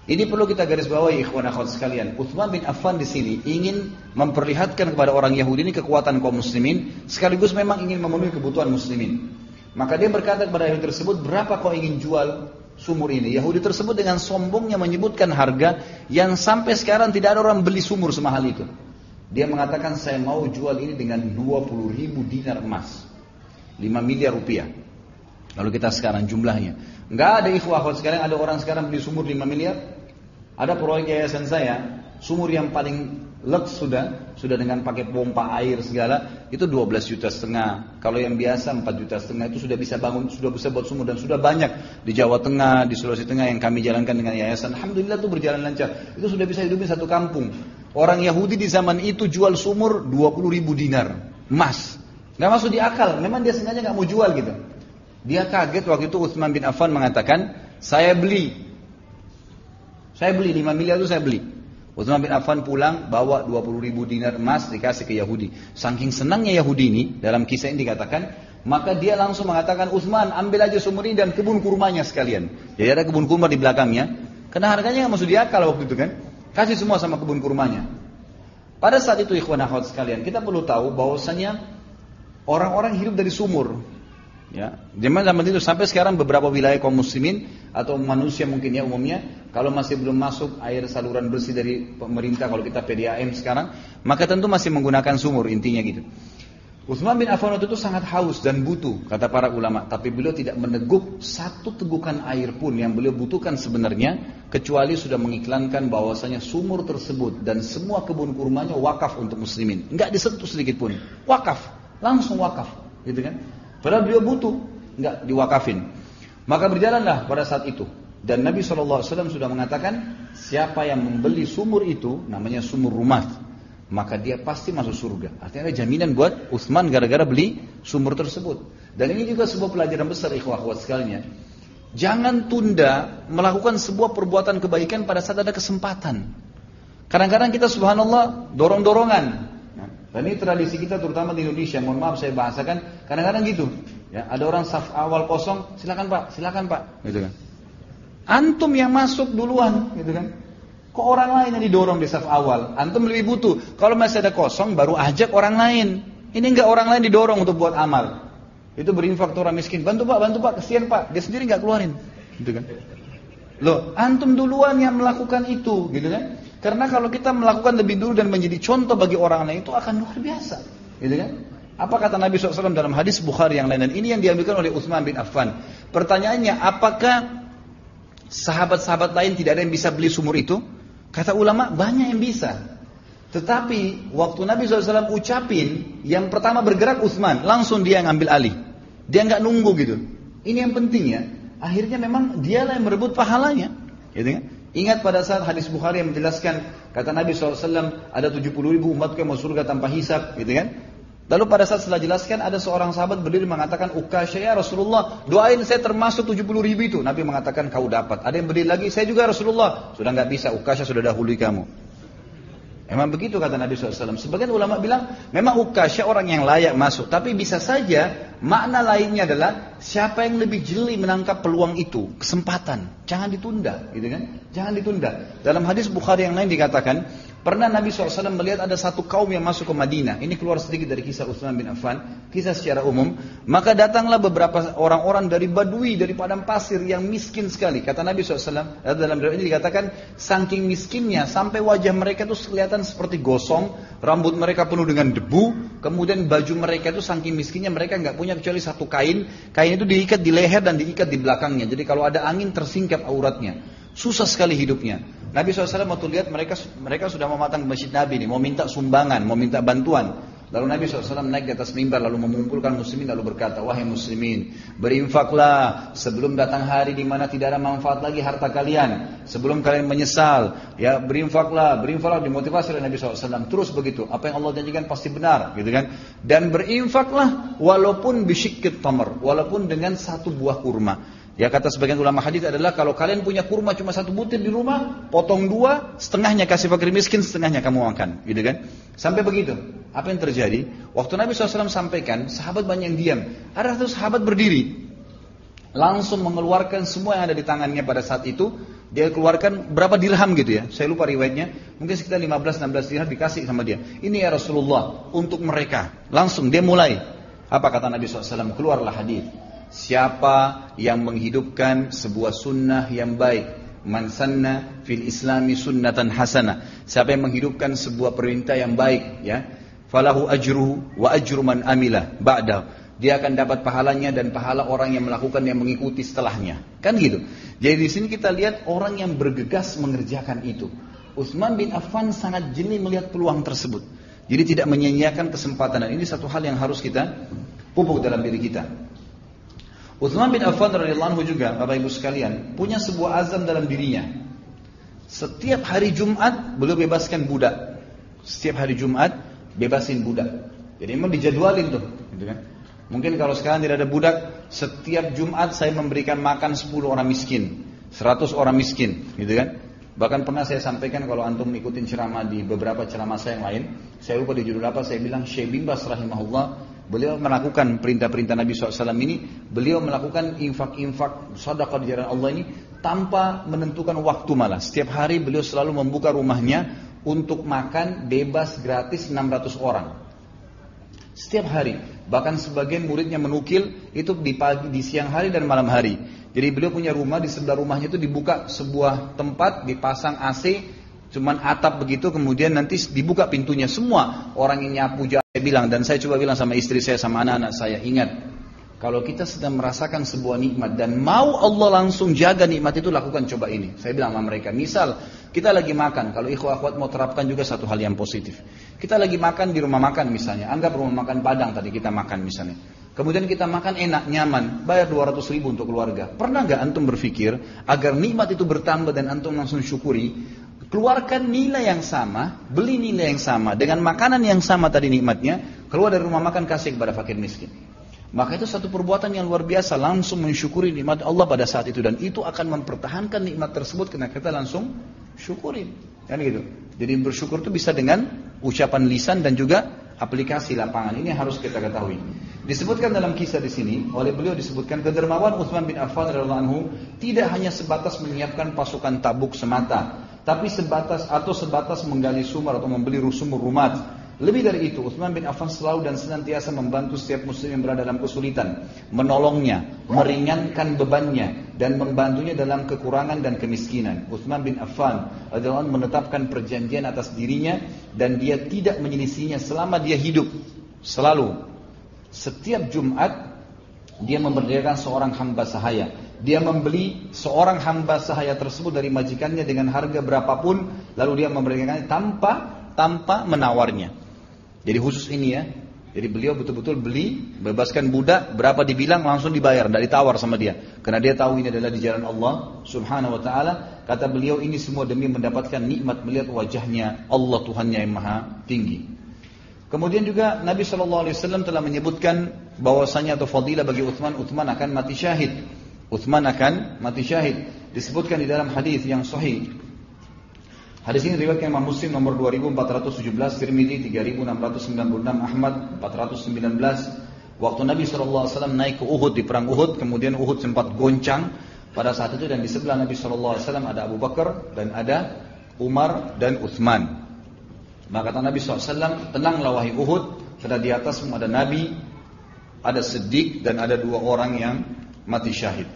Ini perlu kita garis bawahi ikhwan akhwat sekalian. Utsman bin Affan di sini ingin memperlihatkan kepada orang Yahudi ini kekuatan kaum muslimin, sekaligus memang ingin memenuhi kebutuhan muslimin. Maka dia berkata kepada Yahudi tersebut, berapa kau ingin jual sumur ini? Yahudi tersebut dengan sombongnya menyebutkan harga yang sampai sekarang tidak ada orang beli sumur semahal itu. Dia mengatakan saya mau jual ini dengan 20.000 dinar emas, 5 miliar rupiah. Lalu kita sekarang jumlahnya, nggak ada ikhwah sekarang ada orang sekarang beli sumur 5 miliar. Ada proyek yayasan saya, sumur yang paling lux sudah dengan pakai pompa air segala itu 12,5 juta. Kalau yang biasa 4,5 juta itu sudah bisa bangun, sudah bisa buat sumur dan sudah banyak di Jawa Tengah, di Sulawesi Tengah yang kami jalankan dengan yayasan. Alhamdulillah itu berjalan lancar. Itu sudah bisa hidupin satu kampung. Orang Yahudi di zaman itu jual sumur 20.000 dinar emas, nggak masuk di akal. Memang dia sengaja nggak mau jual gitu. Dia kaget waktu itu Utsman bin Affan mengatakan, saya beli 5 miliar itu saya beli. Utsman bin Affan pulang bawa 20.000 dinar emas dikasih ke Yahudi. Saking senangnya Yahudi ini, dalam kisah ini dikatakan, maka dia langsung mengatakan, Utsman ambil aja sumur ini dan kebun kurmanya sekalian. Jadi ada kebun kurma di belakangnya, karena harganya nggak masuk di akal waktu itu kan. Kasih semua sama kebun kurmanya. Pada saat itu ikhwan akhwat sekalian, kita perlu tahu bahwasanya orang-orang hidup dari sumur. Ya, zaman itu sampai sekarang beberapa wilayah kaum muslimin atau manusia mungkin ya umumnya, kalau masih belum masuk air saluran bersih dari pemerintah, kalau kita PDAM sekarang, maka tentu masih menggunakan sumur intinya gitu. Utsman bin Affan waktu itu sangat haus dan butuh, kata para ulama. Tapi beliau tidak meneguk satu tegukan air pun yang beliau butuhkan sebenarnya, kecuali sudah mengiklankan bahwasanya sumur tersebut dan semua kebun kurmanya wakaf untuk muslimin. Enggak disentuh sedikit pun. Wakaf, langsung wakaf, gitu kan? Padahal beliau butuh, enggak diwakafin. Maka berjalanlah pada saat itu. Dan Nabi SAW sudah mengatakan, siapa yang membeli sumur itu, namanya sumur rumah, maka dia pasti masuk surga. Artinya ada jaminan buat Utsman gara-gara beli sumur tersebut. Dan ini juga sebuah pelajaran besar ikhwah-akhwat sekalian. Jangan tunda melakukan sebuah perbuatan kebaikan pada saat ada kesempatan. Kadang-kadang kita subhanallah dorong-dorongan. Dan ini tradisi kita terutama di Indonesia. Mohon maaf saya bahasakan. Kadang-kadang gitu. Ya, ada orang saf awal kosong, silakan Pak, gitu kan. Antum yang masuk duluan, gitu kan. Kok orang lain yang didorong di saf awal? Antum lebih butuh. Kalau masih ada kosong, baru ajak orang lain. Ini enggak orang lain didorong untuk buat amal. Itu berinfak ke orang miskin. Bantu Pak, kesian Pak. Dia sendiri enggak keluarin. Gitu kan. Loh, antum duluan yang melakukan itu, gitu kan. Karena kalau kita melakukan lebih dulu dan menjadi contoh bagi orang lain, itu akan luar biasa. Gitu kan. Apa kata Nabi SAW dalam hadis Bukhari yang lain? Dan ini yang diambilkan oleh Utsman bin Affan. Pertanyaannya, apakah sahabat-sahabat lain tidak ada yang bisa beli sumur itu? Kata ulama, banyak yang bisa. Tetapi waktu Nabi SAW ucapin, yang pertama bergerak Utsman, langsung dia ngambil alih. Dia nggak nunggu gitu. Ini yang penting ya. Akhirnya memang dialah yang merebut pahalanya. Gitu kan? Ingat pada saat hadis Bukhari yang menjelaskan, kata Nabi SAW, ada 70.000 umatku yang masuk surga tanpa hisab, gitu kan? Lalu pada saat setelah jelaskan, ada seorang sahabat berdiri mengatakan, Ukasha ya Rasulullah, doain saya termasuk 70.000 itu. Nabi mengatakan, kau dapat. Ada yang berdiri lagi, saya juga Rasulullah. Sudah nggak bisa, Ukasha sudah dahului kamu. Memang begitu kata Nabi SAW. Sebagian ulama bilang, memang Ukasha orang yang layak masuk. Tapi bisa saja, makna lainnya adalah, siapa yang lebih jeli menangkap peluang itu, kesempatan. Jangan ditunda, gitu kan? Jangan ditunda. Dalam hadis Bukhari yang lain dikatakan, pernah Nabi SAW melihat ada satu kaum yang masuk ke Madinah. Ini keluar sedikit dari kisah Utsman bin Affan, kisah secara umum. Maka datanglah beberapa orang-orang dari Badui, dari padang pasir yang miskin sekali. Kata Nabi SAW, dalam riwayat ini dikatakan, saking miskinnya sampai wajah mereka itu kelihatan seperti gosong, rambut mereka penuh dengan debu, kemudian baju mereka itu saking miskinnya mereka nggak punya kecuali satu kain. Kain itu diikat di leher dan diikat di belakangnya. Jadi kalau ada angin tersingkap auratnya. Susah sekali hidupnya. Nabi SAW waktu lihat mereka sudah mau datang ke masjid Nabi nih, mau minta sumbangan, mau minta bantuan. Lalu Nabi SAW naik di atas mimbar lalu mengumpulkan muslimin lalu berkata, wahai muslimin, berinfaklah sebelum datang hari di mana tidak ada manfaat lagi harta kalian. Sebelum kalian menyesal, ya berinfaklah dimotivasi oleh Nabi SAW. Terus begitu, apa yang Allah janjikan pasti benar, gitu kan? Dan berinfaklah walaupun bisyikit tamar, walaupun dengan satu buah kurma. Ya kata sebagian ulama hadis adalah kalau kalian punya kurma cuma satu butir di rumah, potong dua, setengahnya kasih fakir miskin, setengahnya kamu makan, gitu kan? Sampai begitu. Apa yang terjadi? Waktu Nabi SAW sampaikan, sahabat banyak yang diam. Ada satu sahabat berdiri, langsung mengeluarkan semua yang ada di tangannya pada saat itu. Dia keluarkan berapa dirham gitu ya, saya lupa riwayatnya, mungkin sekitar 15-16 dirham dikasih sama dia. Ini ya Rasulullah untuk mereka. Langsung dia mulai. Apa kata Nabi SAW? Keluarlah hadis. Siapa yang menghidupkan sebuah sunnah yang baik, man sanna fil islami sunnatan hasanah, siapa yang menghidupkan sebuah perintah yang baik, ya, falahu ajruhu wa ajru man amila ba'da, dia akan dapat pahalanya dan pahala orang yang melakukan yang mengikuti setelahnya, kan gitu. Jadi di sini kita lihat orang yang bergegas mengerjakan itu. Utsman bin Affan sangat jeli melihat peluang tersebut, jadi tidak menyia-nyiakan kesempatan. Dan ini satu hal yang harus kita pupuk dalam diri kita. Utsman bin Affan radhiyallahu anhu juga, Bapak Ibu sekalian, punya sebuah azam dalam dirinya. Setiap hari Jumat beliau bebaskan budak. Setiap hari Jumat bebasin budak. Jadi memang dijadwalin tuh, gitu kan. Mungkin kalau sekarang tidak ada budak, setiap Jumat saya memberikan makan 10 orang miskin, 100 orang miskin, gitu kan. Bahkan pernah saya sampaikan kalau antum ngikutin ceramah di beberapa ceramah saya yang lain, saya lupa di judul apa, saya bilang Syekh bin Baz rahimahullah, beliau melakukan perintah-perintah Nabi SAW ini, beliau melakukan infak-infak sedekah di jalan Allah ini tanpa menentukan waktu malah. Setiap hari beliau selalu membuka rumahnya untuk makan bebas gratis 600 orang. Setiap hari. Bahkan sebagian muridnya menukil itu di pagi, di siang hari dan malam hari. Jadi beliau punya rumah, di sebelah rumahnya itu dibuka sebuah tempat, dipasang AC, Cuman atap begitu, kemudian nanti dibuka pintunya, semua orang yang nyapu saya bilang, dan saya coba bilang sama istri saya, sama anak-anak saya, ingat, kalau kita sedang merasakan sebuah nikmat dan mau Allah langsung jaga nikmat itu, lakukan coba ini. Saya bilang sama mereka, misal kita lagi makan, kalau ikhwah akhwat mau terapkan juga satu hal yang positif. Kita lagi makan di rumah makan misalnya, anggap rumah makan Padang tadi kita makan misalnya. Kemudian kita makan enak, nyaman, bayar 200 ribu untuk keluarga. Pernah gak antum berpikir agar nikmat itu bertambah dan antum langsung syukuri? Keluarkan nilai yang sama, beli nilai yang sama, dengan makanan yang sama tadi nikmatnya, keluar dari rumah makan kasih kepada fakir miskin. Maka itu satu perbuatan yang luar biasa, langsung mensyukuri nikmat Allah pada saat itu, dan itu akan mempertahankan nikmat tersebut karena kita langsung syukurin, kan gitu. Jadi bersyukur itu bisa dengan ucapan lisan dan juga aplikasi lapangan. Ini harus kita ketahui. Disebutkan dalam kisah di sini oleh beliau, disebutkan kedermawan Utsman bin Affan radhiyallahu anhu tidak hanya sebatas menyiapkan pasukan Tabuk semata, tapi sebatas menggali sumur atau membeli sumur rumat. Lebih dari itu, Utsman bin Affan selalu dan senantiasa membantu setiap muslim yang berada dalam kesulitan, menolongnya, meringankan bebannya, dan membantunya dalam kekurangan dan kemiskinan. Utsman bin Affan adalah menetapkan perjanjian atas dirinya, dan dia tidak menyelisihinya selama dia hidup. Selalu, setiap Jumat, dia memberdayakan seorang hamba sahaya. Dia membeli seorang hamba sahaya tersebut dari majikannya dengan harga berapapun, lalu dia memberdayakannya tanpa menawarnya. Jadi khusus ini ya. Jadi beliau betul-betul beli, bebaskan budak, berapa dibilang langsung dibayar, tidak ditawar sama dia. Karena dia tahu ini adalah di jalan Allah subhanahu wa ta'ala. Kata beliau, ini semua demi mendapatkan nikmat melihat wajahnya Allah Tuhannya yang maha tinggi. Kemudian juga Nabi SAW telah menyebutkan bahwasanya atau fadilah bagi Utsman akan mati syahid. Utsman akan mati syahid. Disebutkan di dalam hadis yang sahih. Hadis ini riwayat Imam Muslim nomor 2417, Tirmidzi 3696, Ahmad 419. Waktu Nabi SAW naik ke Uhud di perang Uhud, kemudian Uhud sempat goncang pada saat itu, dan di sebelah Nabi SAW ada Abu Bakar dan ada Umar dan Utsman. Maka kata Nabi SAW, tenanglah wahai Uhud, karena di atasmu ada Nabi, ada Siddiq, dan ada dua orang yang mati syahid.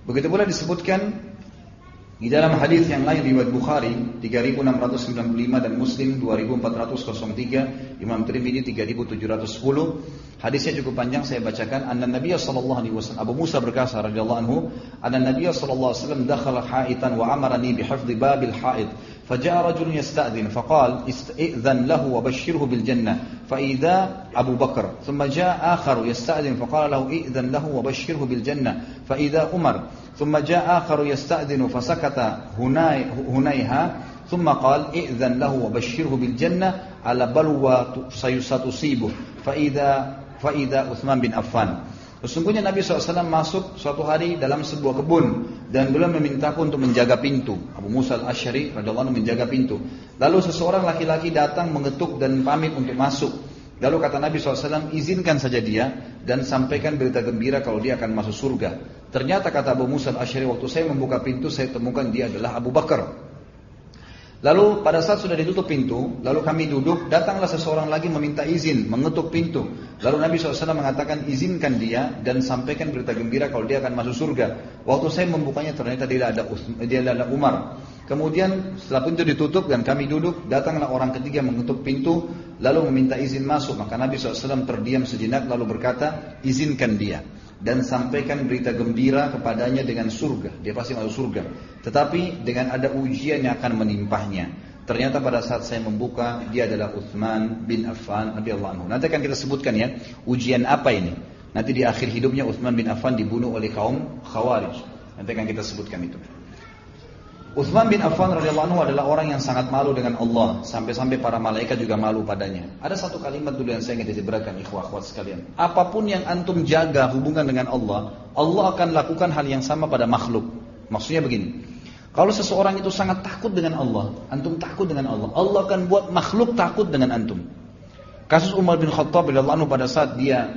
Begitu pula disebutkan di dalam hadis yang lain riwayat Bukhari 3695 dan Muslim 2403, Imam Tirmidzi 3710. Hadisnya cukup panjang, saya bacakan. Anna Nabiy sallallahu alaihi wasallam, Abu Musa berkata radhiyallahu anhu, anna Nabiy sallallahu alaihi wasallam dakhala haitan wa amarani bihifdhi babil hait. فجاء رجل يستأذن فقال استئذن له وبشره بالجنة فإذا أبو بكر ثم جاء آخر يستأذن فقال له إئذن له وبشره بالجنة فإذا عمر ثم جاء آخر يستأذن فسكت هنيها ثم قال إئذن له وبشره بالجنة على بلوى ستصيبه فإذا عثمان بن عفان. Sesungguhnya Nabi SAW masuk suatu hari dalam sebuah kebun dan beliau memintaku untuk menjaga pintu. Abu Musa al-Asy'ari radhiyallahu anhu menjaga pintu. Lalu seseorang laki-laki datang mengetuk dan pamit untuk masuk. Lalu kata Nabi SAW, izinkan saja dia dan sampaikan berita gembira kalau dia akan masuk surga. Ternyata kata Abu Musa al-Asy'ari, waktu saya membuka pintu saya temukan dia adalah Abu Bakar. Lalu pada saat sudah ditutup pintu, lalu kami duduk, datanglah seseorang lagi meminta izin, mengetuk pintu. Lalu Nabi SAW mengatakan, izinkan dia dan sampaikan berita gembira kalau dia akan masuk surga. Waktu saya membukanya ternyata dia adalah Umar. Kemudian setelah pintu ditutup dan kami duduk, datanglah orang ketiga mengetuk pintu, lalu meminta izin masuk. Maka Nabi SAW terdiam sejenak lalu berkata, izinkan dia dan sampaikan berita gembira kepadanya dengan surga. Dia pasti masuk surga. Tetapi dengan ada ujian yang akan menimpahnya. Ternyata pada saat saya membuka, dia adalah Utsman bin Affan radhiyallahu anhu. Nanti akan kita sebutkan ya, ujian apa ini. Nanti di akhir hidupnya Utsman bin Affan dibunuh oleh kaum Khawarij. Nanti akan kita sebutkan itu. Utsman bin Affan radhiyallahu anhu adalah orang yang sangat malu dengan Allah, sampai-sampai para malaikat juga malu padanya. Ada satu kalimat dulu yang saya ingin diberikan ikhwah-ikhwat sekalian. Apapun yang antum jaga hubungan dengan Allah, Allah akan lakukan hal yang sama pada makhluk. Maksudnya begini, kalau seseorang itu sangat takut dengan Allah, antum takut dengan Allah, Allah akan buat makhluk takut dengan antum. Kasus Umar bin Khattab radhiyallahu anhu pada saat dia,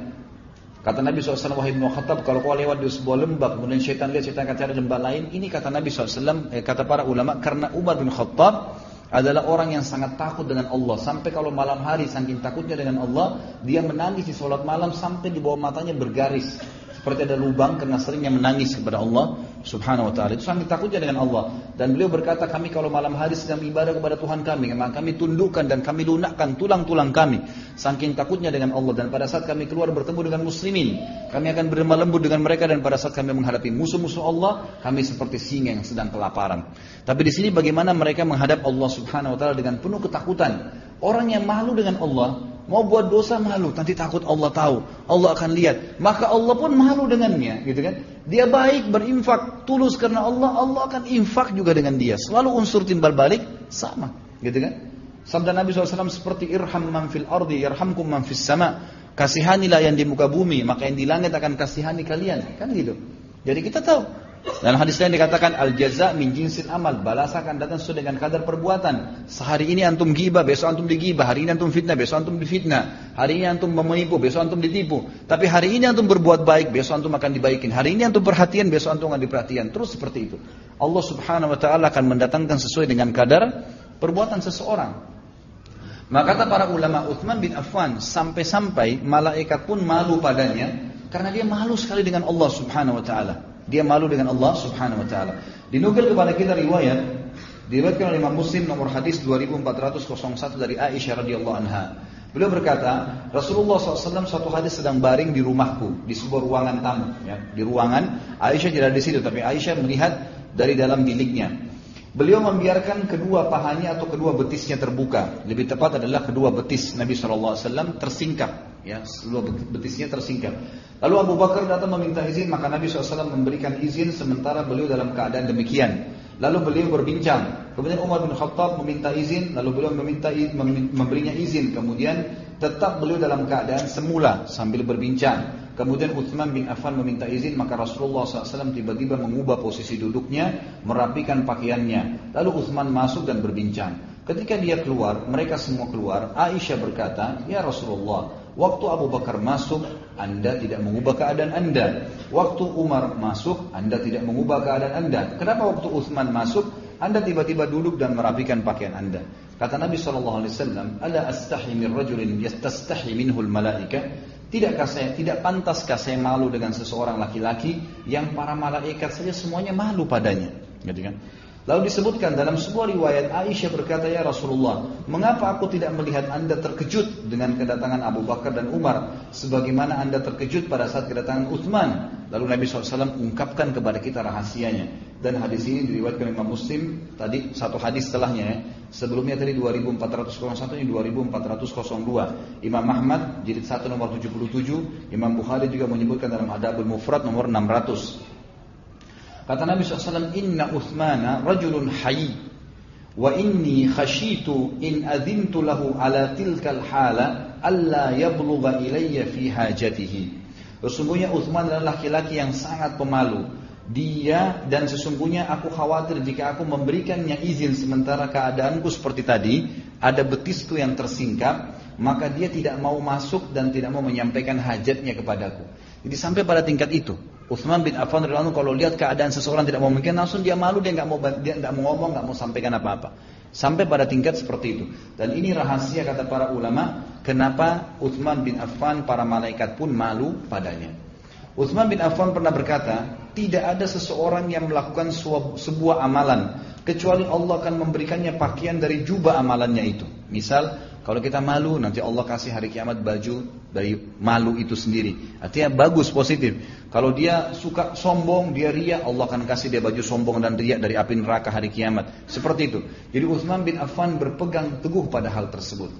kata Nabi SAW, wahai Ibn Khattab, kalau kau lewat di sebuah lembah, kemudian syaitan lihat, syaitan akan cari lembah lain. Ini kata Nabi SAW, kata para ulama, karena Umar bin Khattab adalah orang yang sangat takut dengan Allah. Sampai kalau malam hari, saking takutnya dengan Allah, dia menangis di sholat malam sampai di bawah matanya bergaris. seperti ada lubang karena seringnya menangis kepada Allah Subhanahu wa taala. Itu saking takutnya dengan Allah. Dan beliau berkata, kami kalau malam hari sedang ibadah kepada Tuhan kami, maka kami tundukkan dan kami lunakkan tulang-tulang kami. Saking takutnya dengan Allah. Dan pada saat kami keluar bertemu dengan muslimin, kami akan berlemah lembut dengan mereka. Dan pada saat kami menghadapi musuh-musuh Allah, kami seperti singa yang sedang kelaparan. Tapi di sini bagaimana mereka menghadap Allah Subhanahu wa taala dengan penuh ketakutan. Orang yang malu dengan Allah, mau buat dosa malu, nanti takut Allah tahu, Allah akan lihat. Maka Allah pun malu dengannya, gitu kan? Dia baik, berinfak, tulus karena Allah, Allah akan infak juga dengan dia. Selalu unsur timbal balik sama, gitu kan? Sabda Nabi SAW seperti irham man fil ardi yarhamkum man fis sama. Kasihanilah yang di muka bumi, maka yang di langit akan kasihani kalian, kan gitu. Jadi kita tahu. Dalam hadis lain dikatakan al-jaza min jinsil amal, balasan akan datang sesuai dengan kadar perbuatan. Sehari ini antum gibah, besok antum digibah. Hari ini antum fitnah, besok antum difitnah. Hari ini antum menipu, besok antum ditipu. Tapi hari ini antum berbuat baik, besok antum akan dibaikin. Hari ini antum perhatian, besok antum akan diperhatian. Terus seperti itu. Allah Subhanahu wa taala akan mendatangkan sesuai dengan kadar perbuatan seseorang. Maka kata para ulama, Utsman bin Affan sampai-sampai malaikat pun malu padanya karena dia malu sekali dengan Allah Subhanahu wa taala. Dia malu dengan Allah Subhanahu wa taala. Dinukil kepada kita riwayat diriwayatkan oleh Imam Muslim nomor hadis 2401 dari Aisyah radhiyallahu anha. Beliau berkata, Rasulullah SAW suatu hadis sedang baring di rumahku di sebuah ruangan tamu, ya, di ruangan. Aisyah tidak di situ, tapi Aisyah melihat dari dalam biliknya. Beliau membiarkan kedua pahanya atau kedua betisnya terbuka. Lebih tepat adalah kedua betis Nabi SAW tersingkap. Ya, kedua betisnya tersingkap. Lalu Abu Bakar datang meminta izin, maka Nabi SAW memberikan izin sementara beliau dalam keadaan demikian. Lalu beliau berbincang. Kemudian Umar bin Khattab meminta izin, lalu beliau memberinya izin. Kemudian tetap beliau dalam keadaan semula sambil berbincang. Kemudian Utsman bin Affan meminta izin, maka Rasulullah SAW tiba-tiba mengubah posisi duduknya, merapikan pakaiannya. Lalu Utsman masuk dan berbincang. Ketika dia keluar, mereka semua keluar. Aisyah berkata, ya Rasulullah, waktu Abu Bakar masuk, Anda tidak mengubah keadaan Anda. Waktu Umar masuk, Anda tidak mengubah keadaan Anda. Kenapa waktu Utsman masuk, Anda tiba-tiba duduk dan merapikan pakaian Anda? Kata Nabi SAW, Ala astahi min rajulin yastastahi minhul malaika. Tidak pantaskah saya malu dengan seseorang laki-laki yang para malaikat saja semuanya malu padanya, gitu kan? Lalu disebutkan dalam sebuah riwayat, Aisyah berkata, ya Rasulullah, mengapa aku tidak melihat Anda terkejut dengan kedatangan Abu Bakar dan Umar sebagaimana Anda terkejut pada saat kedatangan Utsman? Lalu Nabi SAW ungkapkan kepada kita rahasianya. Dan hadis ini diriwayatkan Imam Muslim, tadi satu hadis setelahnya ya. Sebelumnya tadi 2401, ini 2402. Imam Ahmad jilid 1 nomor 77, Imam Bukhari juga menyebutkan dalam Adabul Mufrad nomor 600. Kata Nabi SAW, Inna Uthmana rajulun hayy, wa inni khashitu in adhintu lahu ala tilkal hala alla yablugha ilayya fi hajatihi. Sesungguhnya Uthman adalah laki-laki yang sangat pemalu. Dia dan sesungguhnya aku khawatir jika aku memberikannya izin sementara keadaanku seperti tadi, ada betisku yang tersingkap, maka dia tidak mau masuk dan tidak mau menyampaikan hajatnya kepadaku. Jadi sampai pada tingkat itu. Utsman bin Affan radhiyallahu anhu kalau lihat keadaan seseorang tidak mau mungkin langsung dia malu, dia nggak mau ngomong, nggak mau sampaikan apa-apa. Sampai pada tingkat seperti itu. Dan ini rahasia kata para ulama, kenapa Utsman bin Affan para malaikat pun malu padanya. Utsman bin Affan pernah berkata, tidak ada seseorang yang melakukan sebuah amalan kecuali Allah akan memberikannya pakaian dari jubah amalannya itu. Misal, kalau kita malu, nanti Allah kasih hari kiamat baju dari malu itu sendiri. Artinya bagus, positif. Kalau dia suka sombong, dia riya, Allah akan kasih dia baju sombong dan riya dari api neraka hari kiamat. Seperti itu. Jadi Utsman bin Affan berpegang teguh pada hal tersebut.